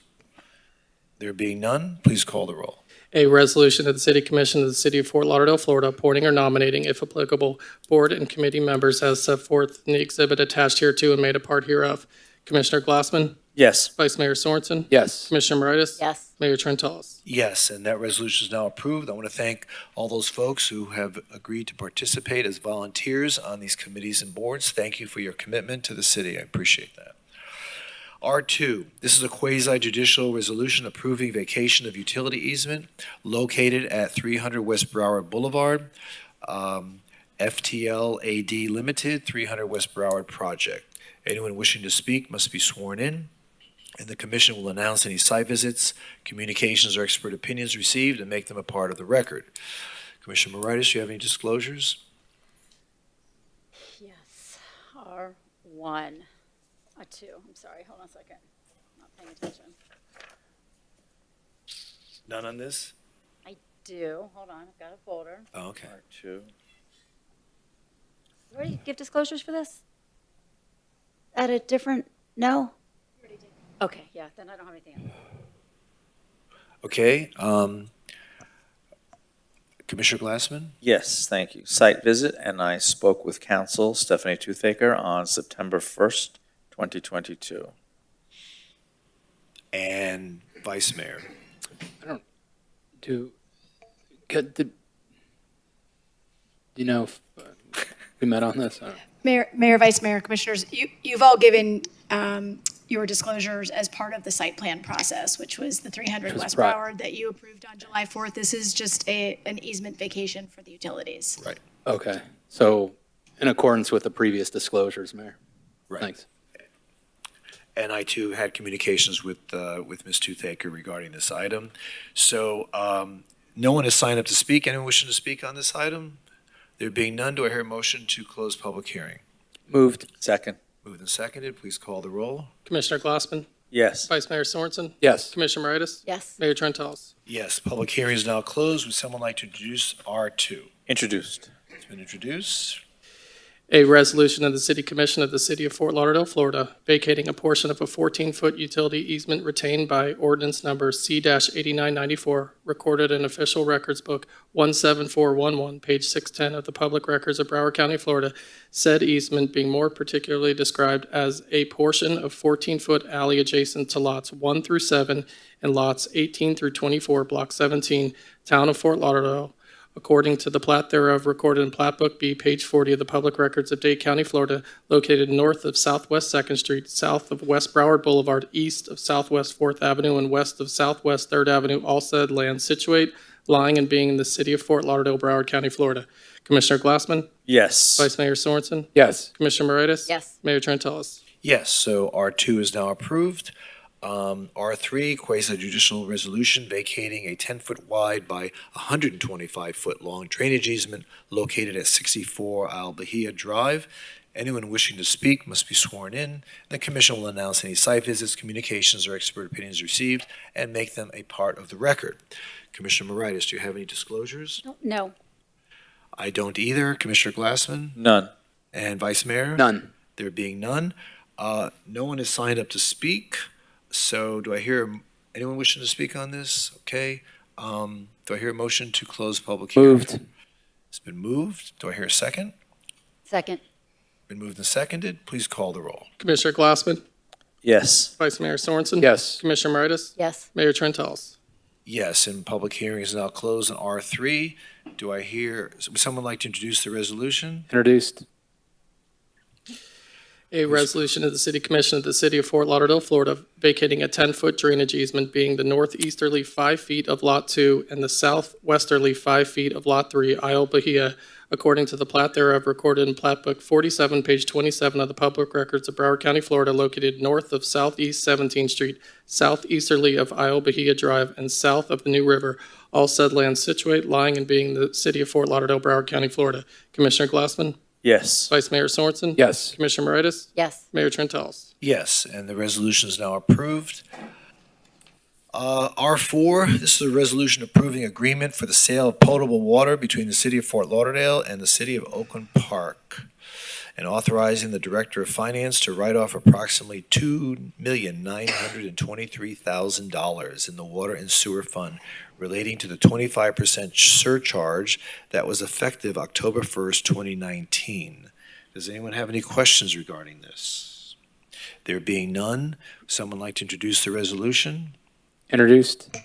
There being none, please call the roll. A resolution of the City Commission of the City of Fort Lauderdale, Florida, appointing or nominating, if applicable, board and committee members as set forth in the exhibit attached hereto and made a part hereof. Commissioner Glassman? Yes. Vice Mayor Sorensen? Yes. Commissioner Moritas? Yes. Mayor Trentalles? Yes, and that resolution is now approved. I want to thank all those folks who have agreed to participate as volunteers on these committees and boards. Thank you for your commitment to the city. I appreciate that. R2, this is a quasi-judicial resolution approving vacation of utility easement located at 300 West Broward Boulevard, FTL AD Limited, 300 West Broward Project. Anyone wishing to speak must be sworn in, and the commission will announce any site visits, communications, or expert opinions received and make them a part of the record. Commissioner Moritas, do you have any disclosures? Yes. R1. R2. I'm sorry. Hold on a second. Not paying attention. None on this? I do. Hold on. I've got a folder. Oh, okay. R2. You already give disclosures for this? At a different, no? Okay, yeah, then I don't have anything else. Okay, Commissioner Glassman? Yes, thank you. Site visit, and I spoke with counsel Stephanie Toothaker on September 1st, 2022. And Vice Mayor? Do you know if we met on this? Mayor, Vice Mayor, Commissioners, you've all given your disclosures as part of the site plan process, which was the 300 West Broward that you approved on July 4th. This is just an easement vacation for the utilities. Right. Okay, so in accordance with the previous disclosures, Mayor. Right. Thanks. And I too had communications with Ms. Toothaker regarding this item. So No one has signed up to speak. Anyone wishing to speak on this item? There being none, do I hear a motion to close public hearing? Moved. Second. Moved and seconded. Please call the roll. Commissioner Glassman? Yes. Vice Mayor Sorensen? Yes. Commissioner Moritas? Yes. Mayor Trentalles? Yes, public hearing is now closed. Would someone like to introduce R2? Introduced. It's been introduced. A resolution of the City Commission of the City of Fort Lauderdale, Florida, vacating a portion of a 14-foot utility easement retained by ordinance number C-8994, recorded in Official Records Book 17411, page 610 of the Public Records of Broward County, Florida, said easement being more particularly described as a portion of 14-foot alley adjacent to lots 1 through 7 and lots 18 through 24, block 17, Town of Fort Lauderdale, according to the plat thereof recorded in Plat Book B, page 40 of the Public Records of Dade County, Florida, located north of Southwest 2nd Street, south of West Broward Boulevard, east of Southwest 4th Avenue, and west of Southwest 3rd Avenue, all said land situate, lying and being in the City of Fort Lauderdale, Broward County, Florida. Commissioner Glassman? Yes. Vice Mayor Sorensen? Yes. Commissioner Moritas? Yes. Mayor Trentalles? Yes, so R2 is now approved. R3, quasi-judicial resolution vacating a 10-foot wide by 125-foot long drainage easement located at 64 Al Bahia Drive. Anyone wishing to speak must be sworn in. The commission will announce any site visits, communications, or expert opinions received and make them a part of the record. Commissioner Moritas, do you have any disclosures? No. I don't either. Commissioner Glassman? None. And Vice Mayor? None. There being none, no one has signed up to speak. So do I hear anyone wishing to speak on this? Okay. Do I hear a motion to close public hearing? Moved. It's been moved. Do I hear a second? Second. Been moved and seconded. Please call the roll. Commissioner Glassman? Yes. Vice Mayor Sorensen? Yes. Commissioner Moritas? Yes. Mayor Trentalles? Yes, and public hearing is now closed on R3. Do I hear, would someone like to introduce the resolution? Introduced. A resolution of the City Commission of the City of Fort Lauderdale, Florida, vacating a 10-foot drainage easement being the northeasterly 5 feet of Lot 2 and the southwesterly 5 feet of Lot 3, Isle Bahia, according to the plat thereof recorded in Plat Book 47, page 27 of the Public Records of Broward County, Florida, located north of Southeast 17th Street, southeasterly of Isle Bahia Drive, and south of the New River, all said land situate, lying and being the City of Fort Lauderdale, Broward County, Florida. Commissioner Glassman? Yes. Vice Mayor Sorensen? Yes. Commissioner Moritas? Yes. Mayor Trentalles? Yes, and the resolution is now approved. R4, this is a resolution approving agreement for the sale of potable water between the City of Fort Lauderdale and the City of Oakland Park, and authorizing the Director of Finance to write off approximately $2,923,000 in the Water and Sewer Fund relating to the 25% surcharge that was effective October 1st, 2019. Does anyone have any questions regarding this? There being none, would someone like to introduce the resolution? Introduced.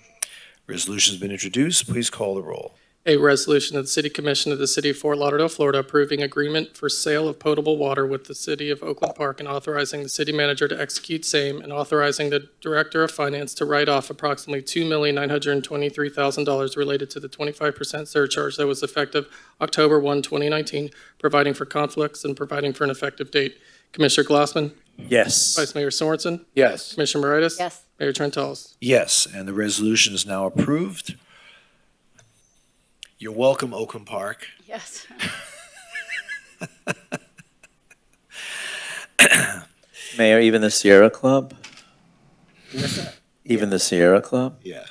Resolution's been introduced. Please call the roll. A resolution of the City Commission of the City of Fort Lauderdale, Florida, approving agreement for sale of potable water with the City of Oakland Park and authorizing the city manager to execute same and authorizing the Director of Finance to write off approximately $2,923,000 related to the 25% surcharge that was effective October 1, 2019, providing for conflicts and providing for an effective date. Commissioner Glassman? Yes. Vice Mayor Sorensen? Yes. Commissioner Moritas? Yes. Mayor Trentalles? Yes, and the resolution is now approved. You're welcome, Oakland Park. Yes. Mayor, even the Sierra Club? Even the Sierra Club? Yeah.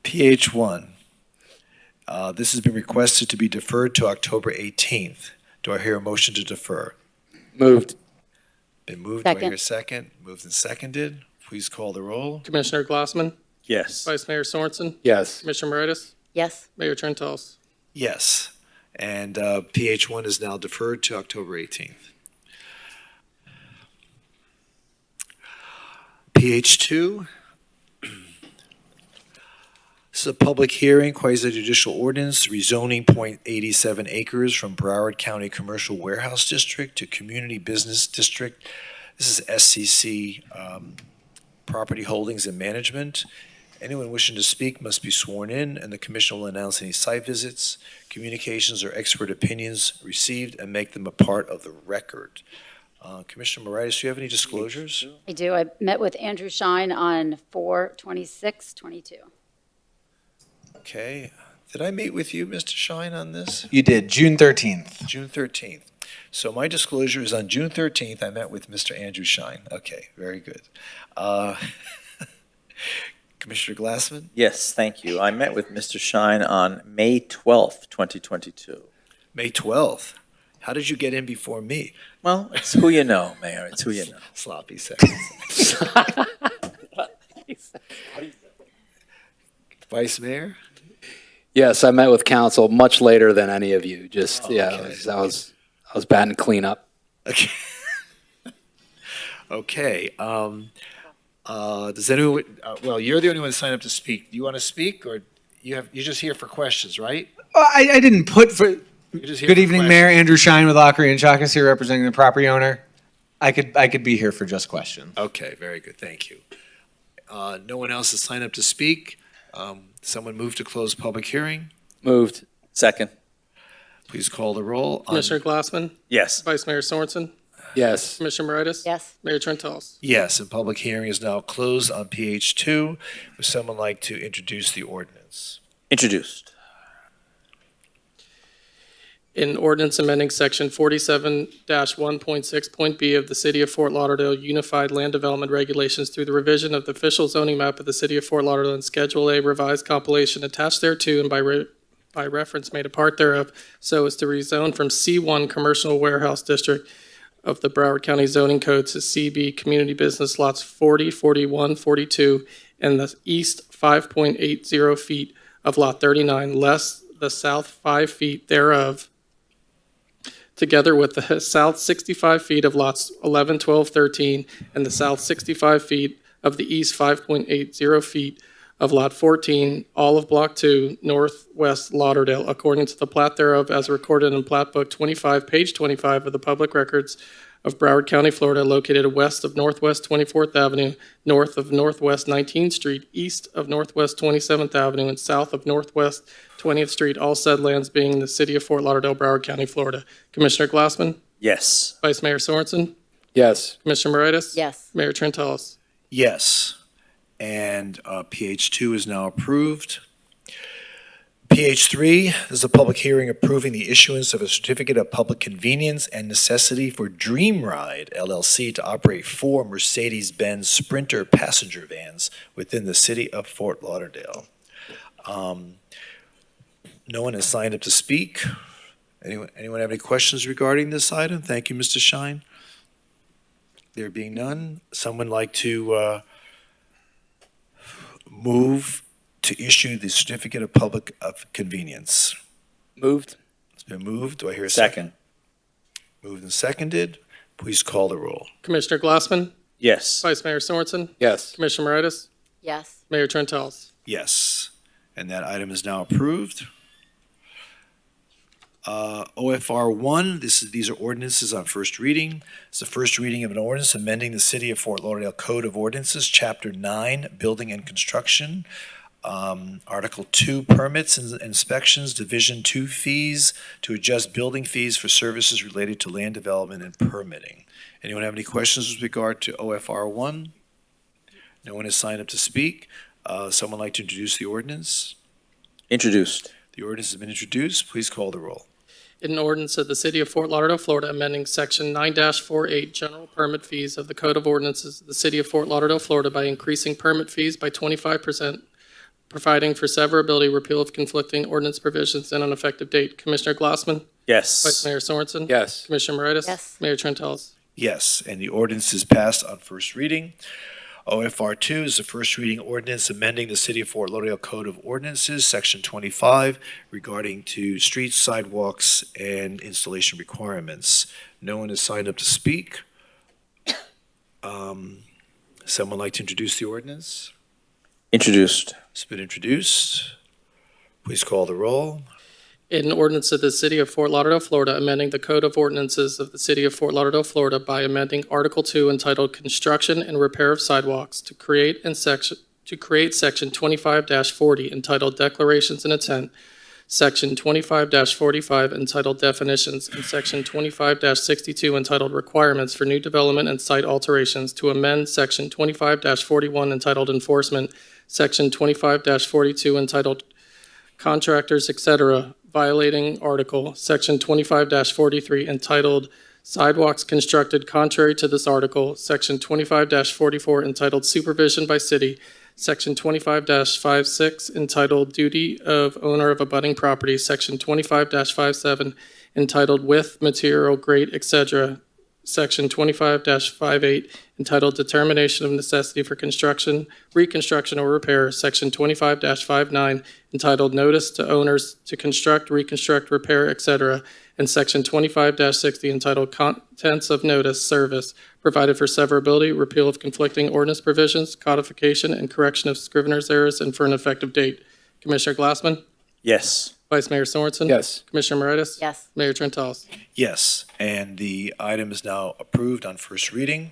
PH1. This has been requested to be deferred to October 18th. Do I hear a motion to defer? Moved. Been moved. Do I hear Second. a second? Moved and seconded. Please call the roll. Commissioner Glassman? Yes. Vice Mayor Sorensen? Yes. Commissioner Moritas? Yes. Mayor Trentalles? Yes. And PH1 is now deferred to October 18th. PH2. This is a public hearing, quasi-judicial ordinance, rezoning .87 acres from Broward County Commercial Warehouse District to Community Business District. This is SCC Property Holdings and Management. Anyone wishing to speak must be sworn in, and the commission will announce any site visits, communications, or expert opinions received and make them a part of the record. Commissioner Moritas, do you have any disclosures? I do. I met with Andrew Shine on 4/26/22. Okay. Did I meet with you, Mr. Shine, on this? You did, June 13th. June 13th. So my disclosure is on June 13th, I met with Mr. Andrew Shine. Okay, very good. Commissioner Glassman? Yes, thank you. I met with Mr. Shine on May 12th, 2022. May 12th. How did you get in before me? Well, it's who you know, Mayor. It's who you know. Sloppy seconds. Vice Mayor? Yes, I met with council much later than any of you. Just, Oh, yeah, okay. I was batting cleanup. Okay. Okay. Does anyone, well, you're the only one to sign up to speak. Do you want to speak, or you're just here for questions, right? Well, I didn't put for. You're just here Good for evening, questions. Mayor. Andrew Shine with Lockery and Chakas here representing the property owner. I could be here for just questions. Okay, very good. Thank you. No one else has signed up to speak. Someone move to close public hearing. Moved. Second. Please call the roll. on- Commissioner Glassman? Yes. Vice Mayor Sorensen? Yes. Commissioner Moritas? Yes. Mayor Trentalles? Yes, and public hearing is now closed on PH2. Would someone like to introduce the ordinance? Introduced. In ordinance amending section 47-1.6.b of the City of Fort Lauderdale Unified Land Development Regulations through the revision of the official zoning map of the City of Fort Lauderdale and Schedule A revised compilation attached thereto and by reference made a part thereof, so as to rezone from C1 Commercial Warehouse District of the Broward County Zoning Code to CB Community Business Lots 40, 41, 42, and the east 5.80 feet of Lot 39, less the south 5 feet thereof, together with the south 65 feet of lots 11, 12, 13, and the south 65 feet of the east 5.80 feet of Lot 14, all of Block 2, Northwest Lauderdale, according to the plat thereof as recorded in Plat Book 25, page 25 of the Public Records of Broward County, Florida, located west of Northwest 24th Avenue, north of Northwest 19th Street, east of Northwest 27th Avenue, and south of Northwest 20th Street, all said lands being the City of Fort Lauderdale, Broward County, Florida. Commissioner Glassman? Yes. Vice Mayor Sorensen? Yes. Commissioner Moritas? Yes. Mayor Trentalles? Yes. And PH2 is now approved. PH3 is a public hearing approving the issuance of a certificate of public convenience and necessity for Dream Ride LLC to operate 4 Mercedes-Benz Sprinter passenger vans within the City of Fort Lauderdale. No one has signed up to speak. Anyone have any questions regarding this item? Thank you, Mr. Shine. There being none, someone like to move to issue the certificate of public of convenience? Moved. It's been moved. Do I hear a second? Second. Moved and seconded. Please call the roll. Commissioner Glassman? Yes. Vice Mayor Sorensen? Yes. Commissioner Moritas? Yes. Mayor Trentalles? Yes. And that item is now approved. OFR 1, these are ordinances on first reading. It's the first reading of an ordinance amending the City of Fort Lauderdale Code of Ordinances, Chapter 9, Building and Construction, Article 2, Permits and Inspections, Division 2 Fees, to adjust building fees for services related to land development and permitting. Anyone have any questions with regard to OFR 1? No one has signed up to speak. Someone like to introduce the ordinance? Introduced. The ordinance has been introduced. Please call the roll. An ordinance of the City of Fort Lauderdale, Florida, amending Section 9-48 General Permit Fees of the Code of Ordinances of the City of Fort Lauderdale, Florida by increasing permit fees by 25%, providing for severability, repeal of conflicting ordinance provisions, and an effective date. Commissioner Glassman? Yes. Vice Mayor Sorensen? Yes. Commissioner Moritas? Yes. Mayor Trentalles? Yes, and the ordinance is passed on first reading. OFR 2 is the first reading ordinance amending the City of Fort Lauderdale Code of Ordinances, Section 25, regarding to streets, sidewalks, and installation requirements. No one has signed up to speak. Someone like to introduce the ordinance? Introduced. It's been introduced. Please call the roll. An ordinance of the City of Fort Lauderdale, Florida, amending the Code of Ordinances of the City of Fort Lauderdale, Florida by amending Article 2 entitled Construction and Repair of Sidewalks to create Section 25-40 entitled Declarations and Intent, Section 25-45 entitled Definitions, and Section 25-62 entitled Requirements for New Development and Site Alterations to amend Section 25-41 entitled Enforcement, Section 25-42 entitled contractors, etc., violating Article, Section 25-43, entitled Sidewalks Constructed Contrary to this Article, Section 25-44, entitled Supervision by City, Section 25-56, entitled Duty of Owner of Abutting Property, Section 25-57, entitled Width, Material, Grade, etc., Section 25-58, entitled Determination of Necessity for Construction, Reconstruction, or Repair, Section 25-59, entitled Notice to Owners to Construct, Reconstruct, Repair, etc., and Section 25-60, entitled Contents of Notice, Service, provided for severability, repeal of conflicting ordinance provisions, codification, and correction of scrivener's errors, and for an effective date. Commissioner Glassman? Yes. Vice Mayor Sorensen? Yes. Commissioner Moritas? Yes. Mayor Trentalis? Yes, and the item is now approved on first reading.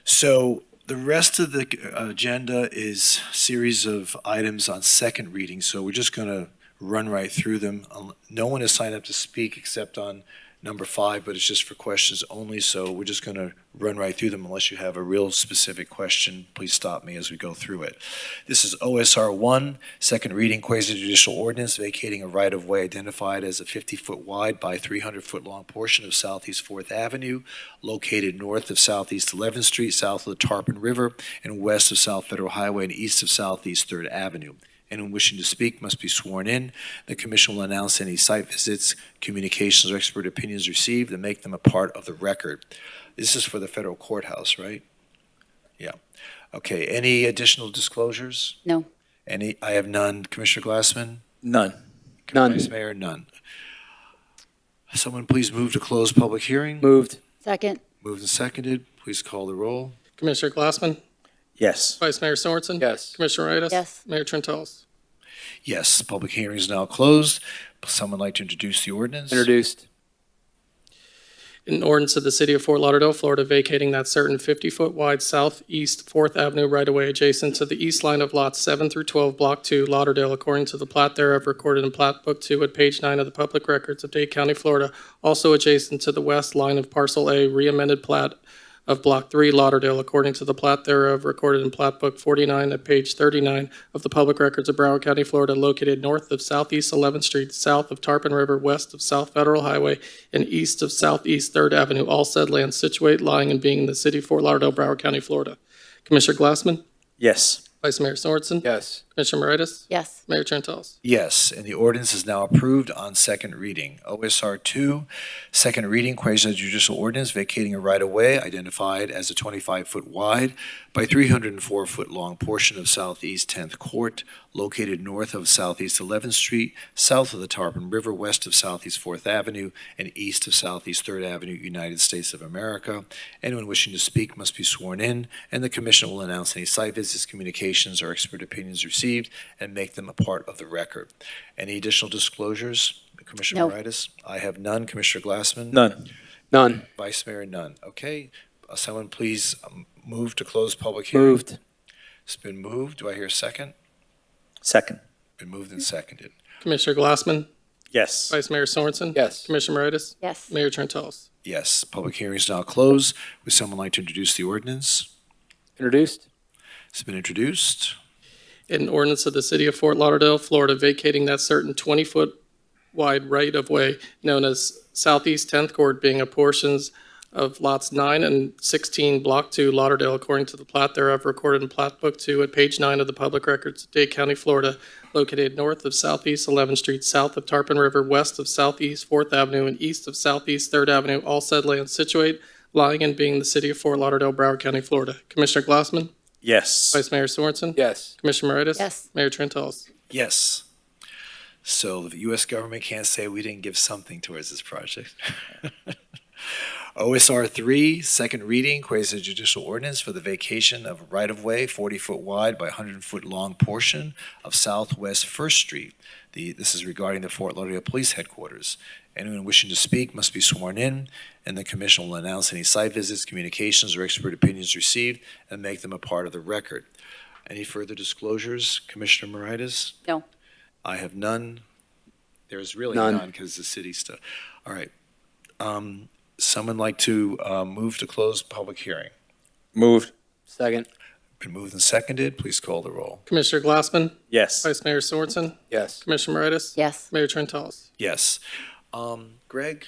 So the rest of the agenda is series of items on second reading, so we're just going to run right through them. No one has signed up to speak except on number 5, but it's just for questions only, so we're just going to run right through them unless you have a real specific question. Please stop me as we go through it. This is OSR 1, second reading, quasi-judicial ordinance vacating a right-of-way identified as a 50-foot wide by 300-foot long portion of Southeast 4th Avenue, located north of Southeast 11th Street, south of the Tarpon River, and west of South Federal Highway and east of Southeast 3rd Avenue. Anyone wishing to speak must be sworn in. The commission will announce any site visits, communications, or expert opinions received and make them a part of the record. This is for the federal courthouse, right? Yeah. Okay, any additional disclosures? No. I have none. Commissioner Glassman? None. None. Vice Mayor? None. Someone please move to close public hearing. Moved. Second. Moved and seconded. Please call the roll. Commissioner Glassman? Yes. Vice Mayor Sorensen? Yes. Commissioner Moritas? Yes. Mayor Trentalis? Yes, public hearing is now closed. Someone like to introduce the ordinance? Introduced. An ordinance of the City of Fort Lauderdale, Florida, vacating that certain 50-foot wide southeast 4th Avenue right-of-way adjacent to the east line of lots 7 through 12, Block 2, Lauderdale, according to the plat thereof recorded in Plat Book 2 at page 9 of the Public Records of Dade County, Florida, also adjacent to the west line of Parcel A, re-amended plat of Block 3, Lauderdale, according to the plat thereof recorded in Plat Book 49 at page 39 of the Public Records of Broward County, Florida, located north of Southeast 11th Street, south of Tarpon River, west of South Federal Highway, and east of Southeast 3rd Avenue, all said land situate, lying, and being in the city of Fort Lauderdale, Broward County, Florida. Commissioner Glassman? Yes. Vice Mayor Sorensen? Yes. Commissioner Moritas? Yes. Mayor Trentalis? Yes, and the ordinance is now approved on second reading. OSR 2, second reading, quasi-judicial ordinance vacating a right-of-way identified as a 25-foot wide by 304-foot long portion of Southeast 10th Court, located north of Southeast 11th Street, south of the Tarpon River, west of Southeast 4th Avenue, and east of Southeast 3rd Avenue, United States of America. Anyone wishing to speak must be sworn in, and the commission will announce any site visits, communications, or expert opinions received and make them a part of the record. Any additional disclosures? Commissioner No. Moritas? I have none. Commissioner Glassman? None. None. Vice Mayor? None. Okay. Someone please move to close public hearing. Moved. It's been moved. Do I hear a second? Second. Been moved and seconded. Commissioner Glassman? Yes. Vice Mayor Sorensen? Yes. Commissioner Moritas? Yes. Mayor Trentalis? Yes, public hearing is now closed. Would someone like to introduce the ordinance? Introduced. It's been introduced. An ordinance of the City of Fort Lauderdale, Florida, vacating that certain 20-foot wide right-of-way known as Southeast 10th Court, being a portions of lots 9 and 16, Block 2, Lauderdale, according to the plat thereof recorded in Plat Book 2 at page 9 of the Public Records of Dade County, Florida, located north of Southeast 11th Street, south of Tarpon River, west of Southeast 4th Avenue, and east of Southeast 3rd Avenue, all said land situate, lying, and being the City of Fort Lauderdale, Broward County, Florida. Commissioner Glassman? Yes. Vice Mayor Sorensen? Yes. Commissioner Moritas? Yes. Mayor Trentalis? Yes. So the U.S. government can't say we didn't give something towards this project. OSR 3, second reading, quasi-judicial ordinance for the vacation of a right-of-way 40-foot wide by 100-foot long portion of Southwest 1st Street. This is regarding the Fort Lauderdale Police Headquarters. Anyone wishing to speak must be sworn in, and the commission will announce any site visits, communications, or expert opinions received and make them a part of the record. Any further disclosures? Commissioner Moritas? No. I have none. There's really None. none because the city stuff. All right. Someone like to move to close public hearing? Moved. Second. Been moved and seconded. Please call the roll. Commissioner Glassman? Yes. Vice Mayor Sorensen? Yes. Commissioner Moritas? Yes. Mayor Trentalis? Yes. Greg,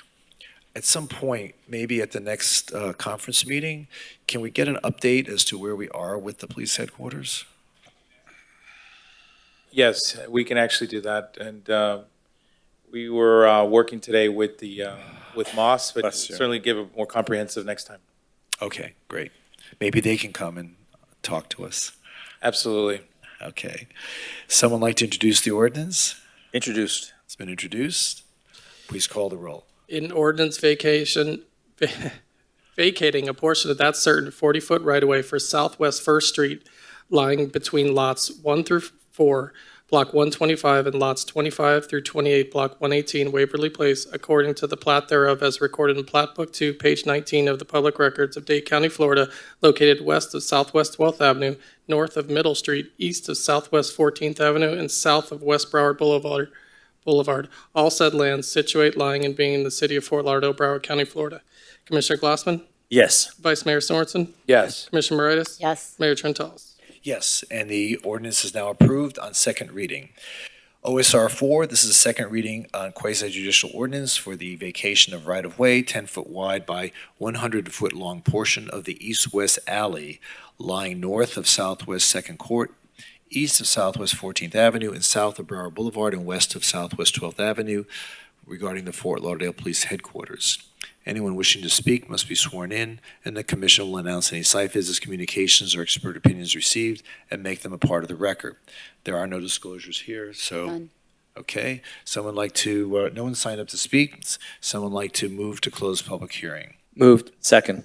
at some point, maybe at the next conference meeting, can we get an update as to where we are with the police headquarters? Yes, we can actually do that. And we were working today with with Moss, but Bless you. certainly give a more comprehensive next time. Okay, great. Maybe they can come and talk to us. Absolutely. Okay. Someone like to introduce the ordinance? Introduced. It's been introduced. Please call the roll. In ordinance vacating a portion of that certain 40-foot right-of-way for Southwest First Street lying between lots 1 through 4, Block 125, and lots 25 through 28, Block 118, Waverly Place, according to the plat thereof as recorded in Plat Book 2, page 19 of the Public Records of Dade County, Florida, located west of Southwest 12th Avenue, north of Middle Street, east of Southwest 14th Avenue, and south of West Broward Boulevard, all said lands situate, lying, and being in the city of Fort Lauderdale, Broward County, Florida. Commissioner Glassman? Yes. Vice Mayor Sorensen? Yes. Commissioner Moritas? Yes. Mayor Trentalis? Yes, and the ordinance is now approved on second reading. OSR 4, this is a second reading on quasi-judicial ordinance for the vacation of right-of-way, 10-foot wide by 100-foot long portion of the east-west alley lying north of Southwest 2nd Court, east of Southwest 14th Avenue, and south of Broward Boulevard, and west of Southwest 12th Avenue regarding the Fort Lauderdale Police Headquarters. Anyone wishing to speak must be sworn in, and the commission will announce any site visits, communications, or expert opinions received and make them a part of the record. There are no disclosures here, so. None. Okay. Someone like to, no one signed up to speak. Someone like to move to close public hearing. Moved. Second.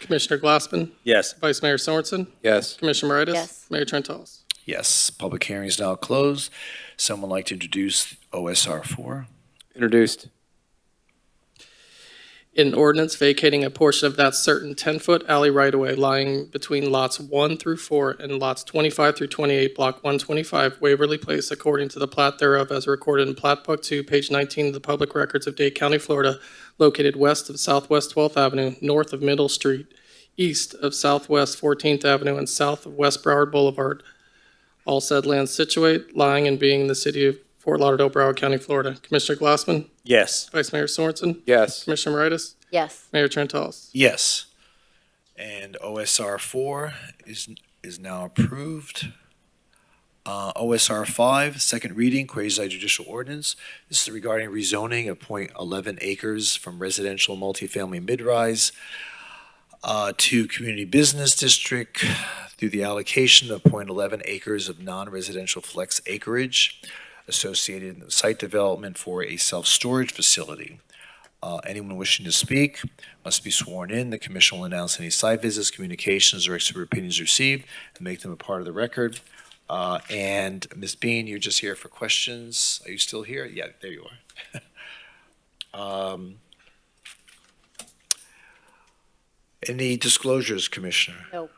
Commissioner Glassman? Yes. Vice Mayor Sorensen? Yes. Commissioner Moritas? Yes. Mayor Trentalis? Yes, public hearing is now closed. Someone like to introduce OSR 4? Introduced. In ordinance vacating a portion of that certain 10-foot alley right-of-way lying between lots 1 through 4 and lots 25 through 28, Block 125, Waverly Place, according to the plat thereof as recorded in Plat Book 2, page 19 of the Public Records of Dade County, Florida, located west of Southwest 12th Avenue, north of Middle Street, east of Southwest 14th Avenue, and south of West Broward Boulevard. All said lands situate, lying, and being in the city of Fort Lauderdale, Broward County, Florida. Commissioner Glassman? Yes. Vice Mayor Sorensen? Yes. Commissioner Moritas? Yes. Mayor Trentalis? Yes. And OSR 4 is now approved. OSR 5, second reading, quasi-judicial ordinance. This is regarding rezoning of .11 acres from residential multifamily mid-rise to community business district through the allocation of .11 acres of non-residential flex acreage associated in site development for a self-storage facility. Anyone wishing to speak must be sworn in. The commission will announce any site visits, communications, or expert opinions received and make them a part of the record. And Ms. Bean, you're just here for questions. Are you still here? Yeah, there you are. Any disclosures, Commissioner? No.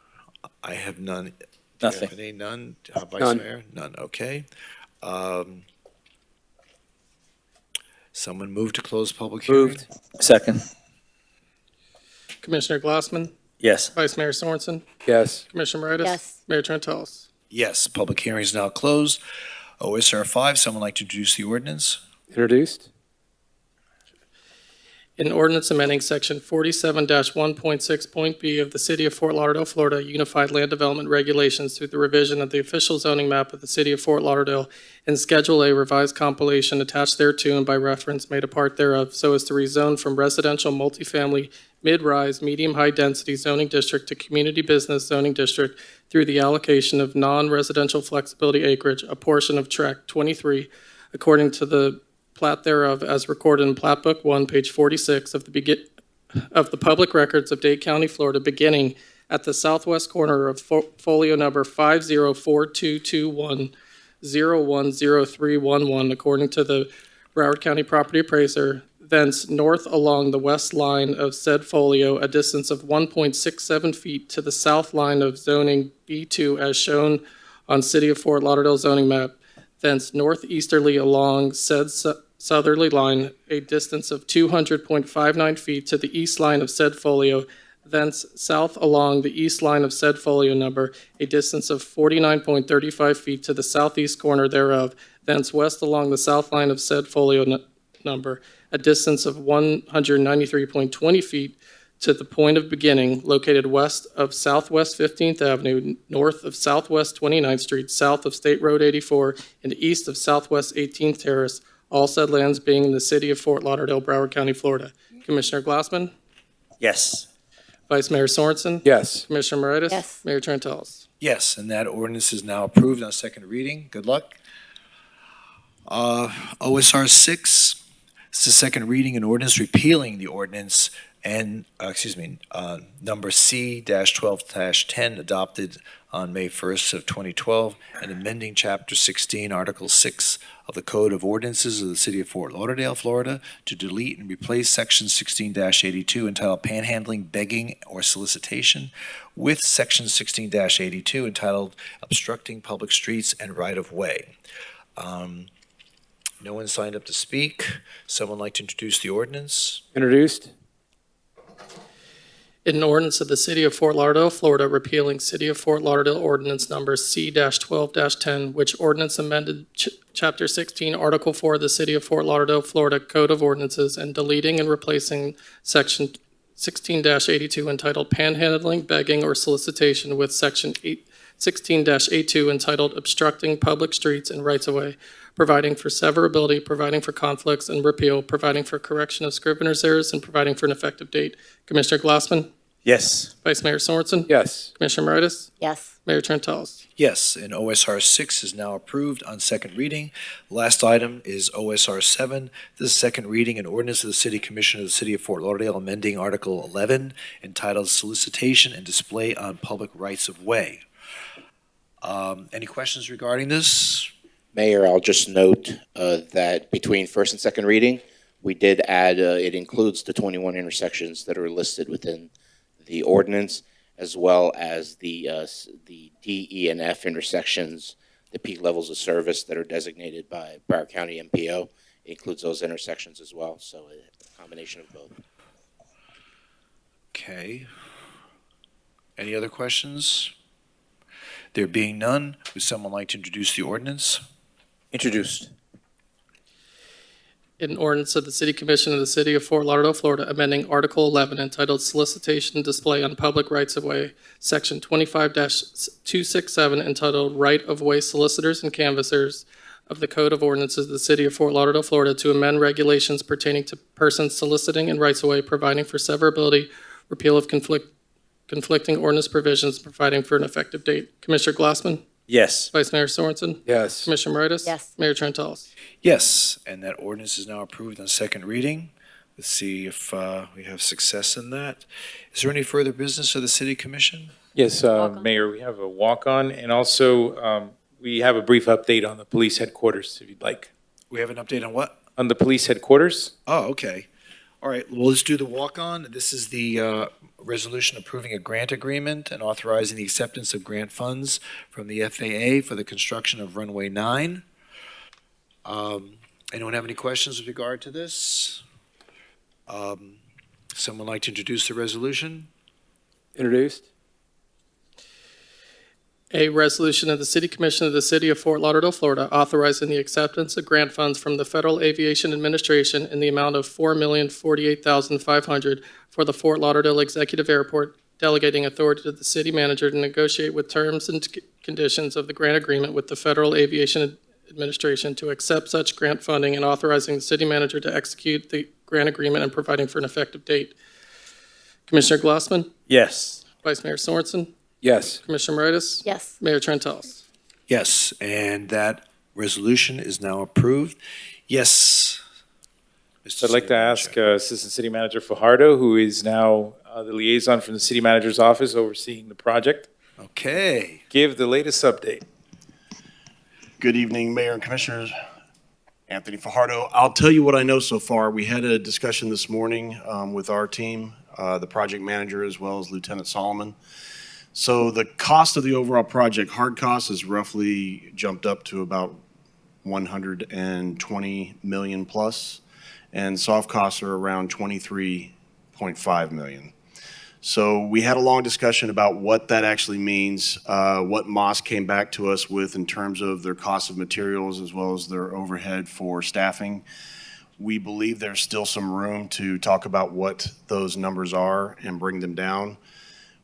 I have none. Do you Nothing. have any? None? Vice None. Mayor? None, okay. Someone move to close public hearing? Moved. Second. Commissioner Glassman? Yes. Vice Mayor Sorensen? Yes. Commissioner Moritas? Yes. Mayor Trentalis? Yes, public hearing is now closed. OSR 5, someone like to introduce the ordinance? Introduced. In ordinance amending section 47-1.6.b of the City of Fort Lauderdale, Florida Unified Land Development Regulations through the revision of the official zoning map of the City of Fort Lauderdale and Schedule A revised compilation attached thereto and by reference made a part thereof so as to rezone from residential multifamily mid-rise, medium-high density zoning district to community business zoning district through the allocation of non-residential flexibility acreage, a portion of Tract 23, according to the plat thereof as recorded in Plat Book 1, page 46 of the Public Records of Dade County, Florida, beginning at the southwest corner of folio number 504221010311, according to the Broward County Property Appraiser, thence north along the west line of said folio, a distance of 1.67 feet to the south line of zoning B2 as shown on City of Fort Lauderdale zoning map, thence northeasterly along said southerly line, a distance of 200.59 feet to the east line of said folio, thence south along the east line of said folio number, a distance of 49.35 feet to the southeast corner thereof, thence west along the south line of said folio number, a distance of 193.20 feet to the point of beginning, located west of Southwest 15th Avenue, north of Southwest 29th Street, south of State Road 84, and east of Southwest 18th Terrace, all said lands being in the city of Fort Lauderdale, Broward County, Florida. Commissioner Glassman? Yes. Vice Mayor Sorensen? Yes. Commissioner Moritas? Yes. Mayor Trentalis? Yes, and that ordinance is now approved on second reading. Good luck. OSR 6, this is second reading, an ordinance repealing the ordinance and, number C-12-10 adopted on May 1st of 2012 and amending Chapter 16, Article 6 of the Code of Ordinances of the City of Fort Lauderdale, Florida, to delete and replace Section 16-82 entitled Panhandling, Begging, or Solicitation with Section 16-82 entitled Obstructing Public Streets and Right-of-Way. No one signed up to speak. Someone like to introduce the ordinance? Introduced. In an ordinance of the City of Fort Lauderdale, Florida, repealing City of Fort Lauderdale Ordinance Number C-12-10, which ordinance amended Chapter 16, Article 4 of the City of Fort Lauderdale, Florida Code of Ordinances, and deleting and replacing Section 16-82 entitled Panhandling, Begging, or Solicitation with Section 16-82 entitled Obstructing Public Streets and Rights-of-Way, providing for severability, providing for conflicts and repeal, providing for correction of scrivener's errors, and providing for an effective date. Commissioner Glassman? Yes. Vice Mayor Sorensen? Yes. Commissioner Moritas? Yes. Mayor Trentalis? Yes, and OSR 6 is now approved on second reading. Last item is OSR 7. This is second reading, an ordinance of the City Commission of the City of Fort Lauderdale amending Article 11 entitled Solicitation and Display on Public Rights of Way. Any questions regarding this? Mayor, I'll just note that between first and second reading, we did add, it includes the 21 intersections that are listed within the ordinance, as well as the D, E, and F intersections, the peak levels of service that are designated by Broward County MPO. It includes those intersections as well, so a combination of both. Okay. Any other questions? There being none, would someone like to introduce the ordinance? Introduced. In an ordinance of the City Commission of the City of Fort Lauderdale, Florida, amending Article 11 entitled Solicitation and Display on Public Rights-of-Way, Section 25-267 entitled Right-of-Way Solicitors and Canvassers of the Code of Ordinances of the City of Fort Lauderdale, Florida, to amend regulations pertaining to persons soliciting and rights-of-way, providing for severability, repeal of conflicting ordinance provisions, providing for an effective date. Commissioner Glassman? Yes. Vice Mayor Sorensen? Yes. Commissioner Moritas? Yes. Mayor Trentalis? Yes, and that ordinance is now approved on second reading. Let's see if we have success in that. Is there any further business of the City Commission? Yes, Mayor, we have a walk-on, and also we have a brief update on the police headquarters, if you'd like. We have an update on what? On the police headquarters? Oh, okay. All right, well, let's do the walk-on. This is the resolution approving a grant agreement and authorizing the acceptance of grant funds from the FAA for the construction of runway 9. Anyone have any questions with regard to this? Someone like to introduce the resolution? Introduced. A resolution of the City Commission of the City of Fort Lauderdale, Florida, authorizing the acceptance of grant funds from the Federal Aviation Administration in the amount of $4,048,500 for the Fort Lauderdale Executive Airport, delegating authority to the city manager to negotiate with terms and conditions of the grant agreement with the Federal Aviation Administration to accept such grant funding and authorizing the city manager to execute the grant agreement and providing for an effective date. Commissioner Glassman? Yes. Vice Mayor Sorensen? Yes. Commissioner Moritas? Yes. Mayor Trentalis? Yes, and that resolution is now approved. Yes. So I'd like to ask Assistant City Manager Fajardo, who is now the liaison from the City Manager's office overseeing the project. Okay. Give the latest update. Good evening, Mayor and Commissioners. Anthony Fajardo. I'll tell you what I know so far. We had a discussion this morning with our team, the project manager, as well as Lieutenant Solomon. So the cost of the overall project, hard cost, is roughly jumped up to about 120 million plus, and soft costs are around 23.5 million. So we had a long discussion about what that actually means, what Moss came back to us with in terms of their cost of materials as well as their overhead for staffing. We believe there's still some room to talk about what those numbers are and bring them down.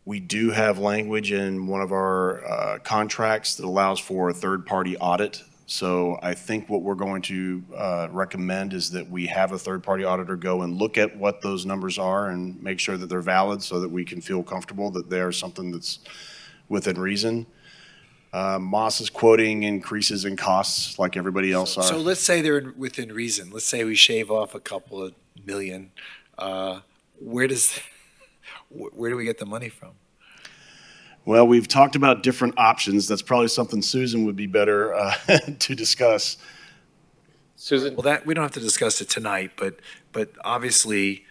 We do have language in one of our contracts that allows for a third-party audit. So I think what we're going to recommend is that we have a third-party auditor go and look at what those numbers are and make sure that they're valid so that we can feel comfortable that they are something that's within reason. Moss is quoting increases in costs like everybody else are. So let's say they're within reason. Let's say we shave off a couple of million. Where do we get the money from? Well, we've talked about different options. That's probably something Susan would be better to discuss. Susan? Well, that we don't have to discuss it tonight, but obviously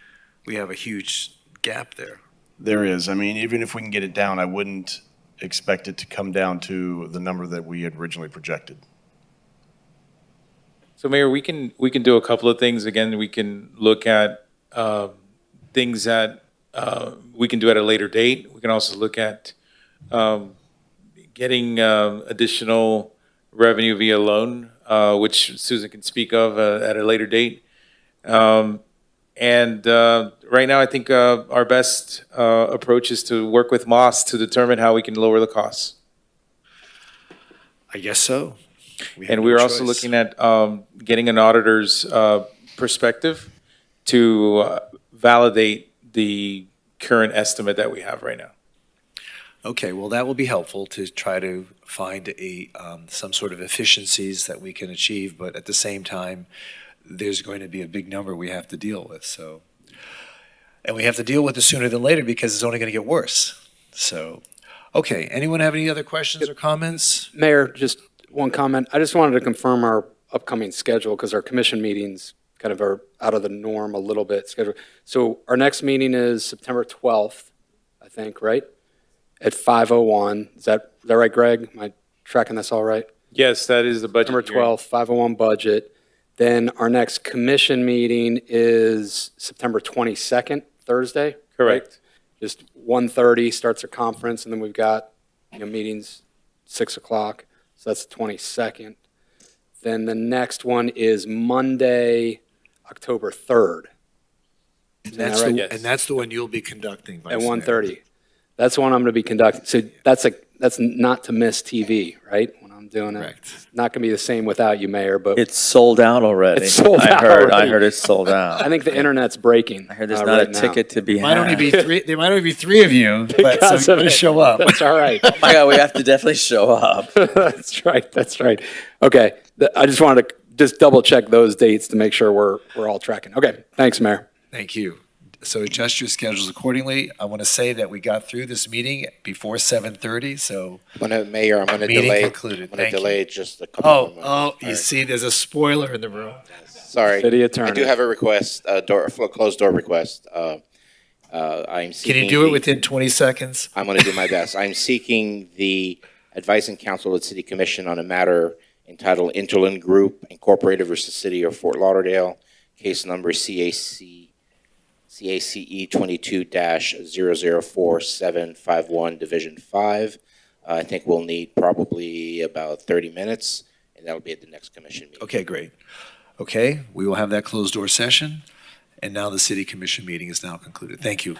we have a huge gap there. There is. I mean, even if we can get it down, I wouldn't expect it to come down to the number that we had originally projected. So Mayor, we can do a couple of things. Again, we can look at things that we can do at a later date. We can also look at getting additional revenue via loan, which Susan can speak of at a later date. And right now, I think our best approach is to work with Moss to determine how we can lower the costs. I guess so. And we're also looking at getting an auditor's perspective to validate the current estimate that we have right now. Okay, well, that will be helpful to try to find some sort of efficiencies that we can achieve, but at the same time, there's going to be a big number we have to deal with. So, and we have to deal with it sooner than later because it's only going to get worse. So, okay, anyone have any other questions or comments? Mayor, just one comment. I just wanted to confirm our upcoming schedule because our commission meetings kind of are out of the norm a little bit scheduled. So our next meeting is September 12th, I think, right? At 5:01. Is that right, Greg? Am I tracking this all right? Yes, that is the budget. September 12th, 5:01 budget. Then our next commission meeting is September 22nd, Thursday. Correct. Right? Just 1:30 starts our conference, and then we've got meetings 6 o'clock. So that's the 22nd. Then the next one is Monday, October 3rd. And Yes. that's the one you'll be conducting, Vice At Mayor. 1:30. That's the one I'm going to be conducting. So that's not to miss TV, right? When I'm doing it. It's not going to be the same without you, Mayor, but It's sold out already. It's sold out I already. heard it's sold out. I think the internet's breaking. I heard there's not right a now. ticket to be There might had. only be three of you, but Because so of you're going to it. show up. That's all right. Oh my God, we have to definitely show up. That's right. That's right. Okay. I just wanted to just double check those dates to make sure we're all tracking. Okay. Thanks, Mayor. Thank you. So adjust your schedules accordingly. I want to say that we got through this meeting before 7:30, so Mayor, I'm going to Meeting delay. concluded. I'm going to Thank you. delay just a couple more minutes. Oh, you All right. see, there's a spoiler in the room. Sorry. City I attorney. do have a request, closed door request. I'm seeking. Can you do it within 20 seconds? I'm going to do my best. I'm seeking the advice and counsel of the City Commission on a matter entitled Interland Group Incorporated versus City of Fort Lauderdale, case number CACE 22-004751, Division 5. I think we'll need probably about 30 minutes, and that'll be at the next commission meeting. Okay, great. Okay, we will have that closed door session, and now the city commission meeting is now concluded. Thank you.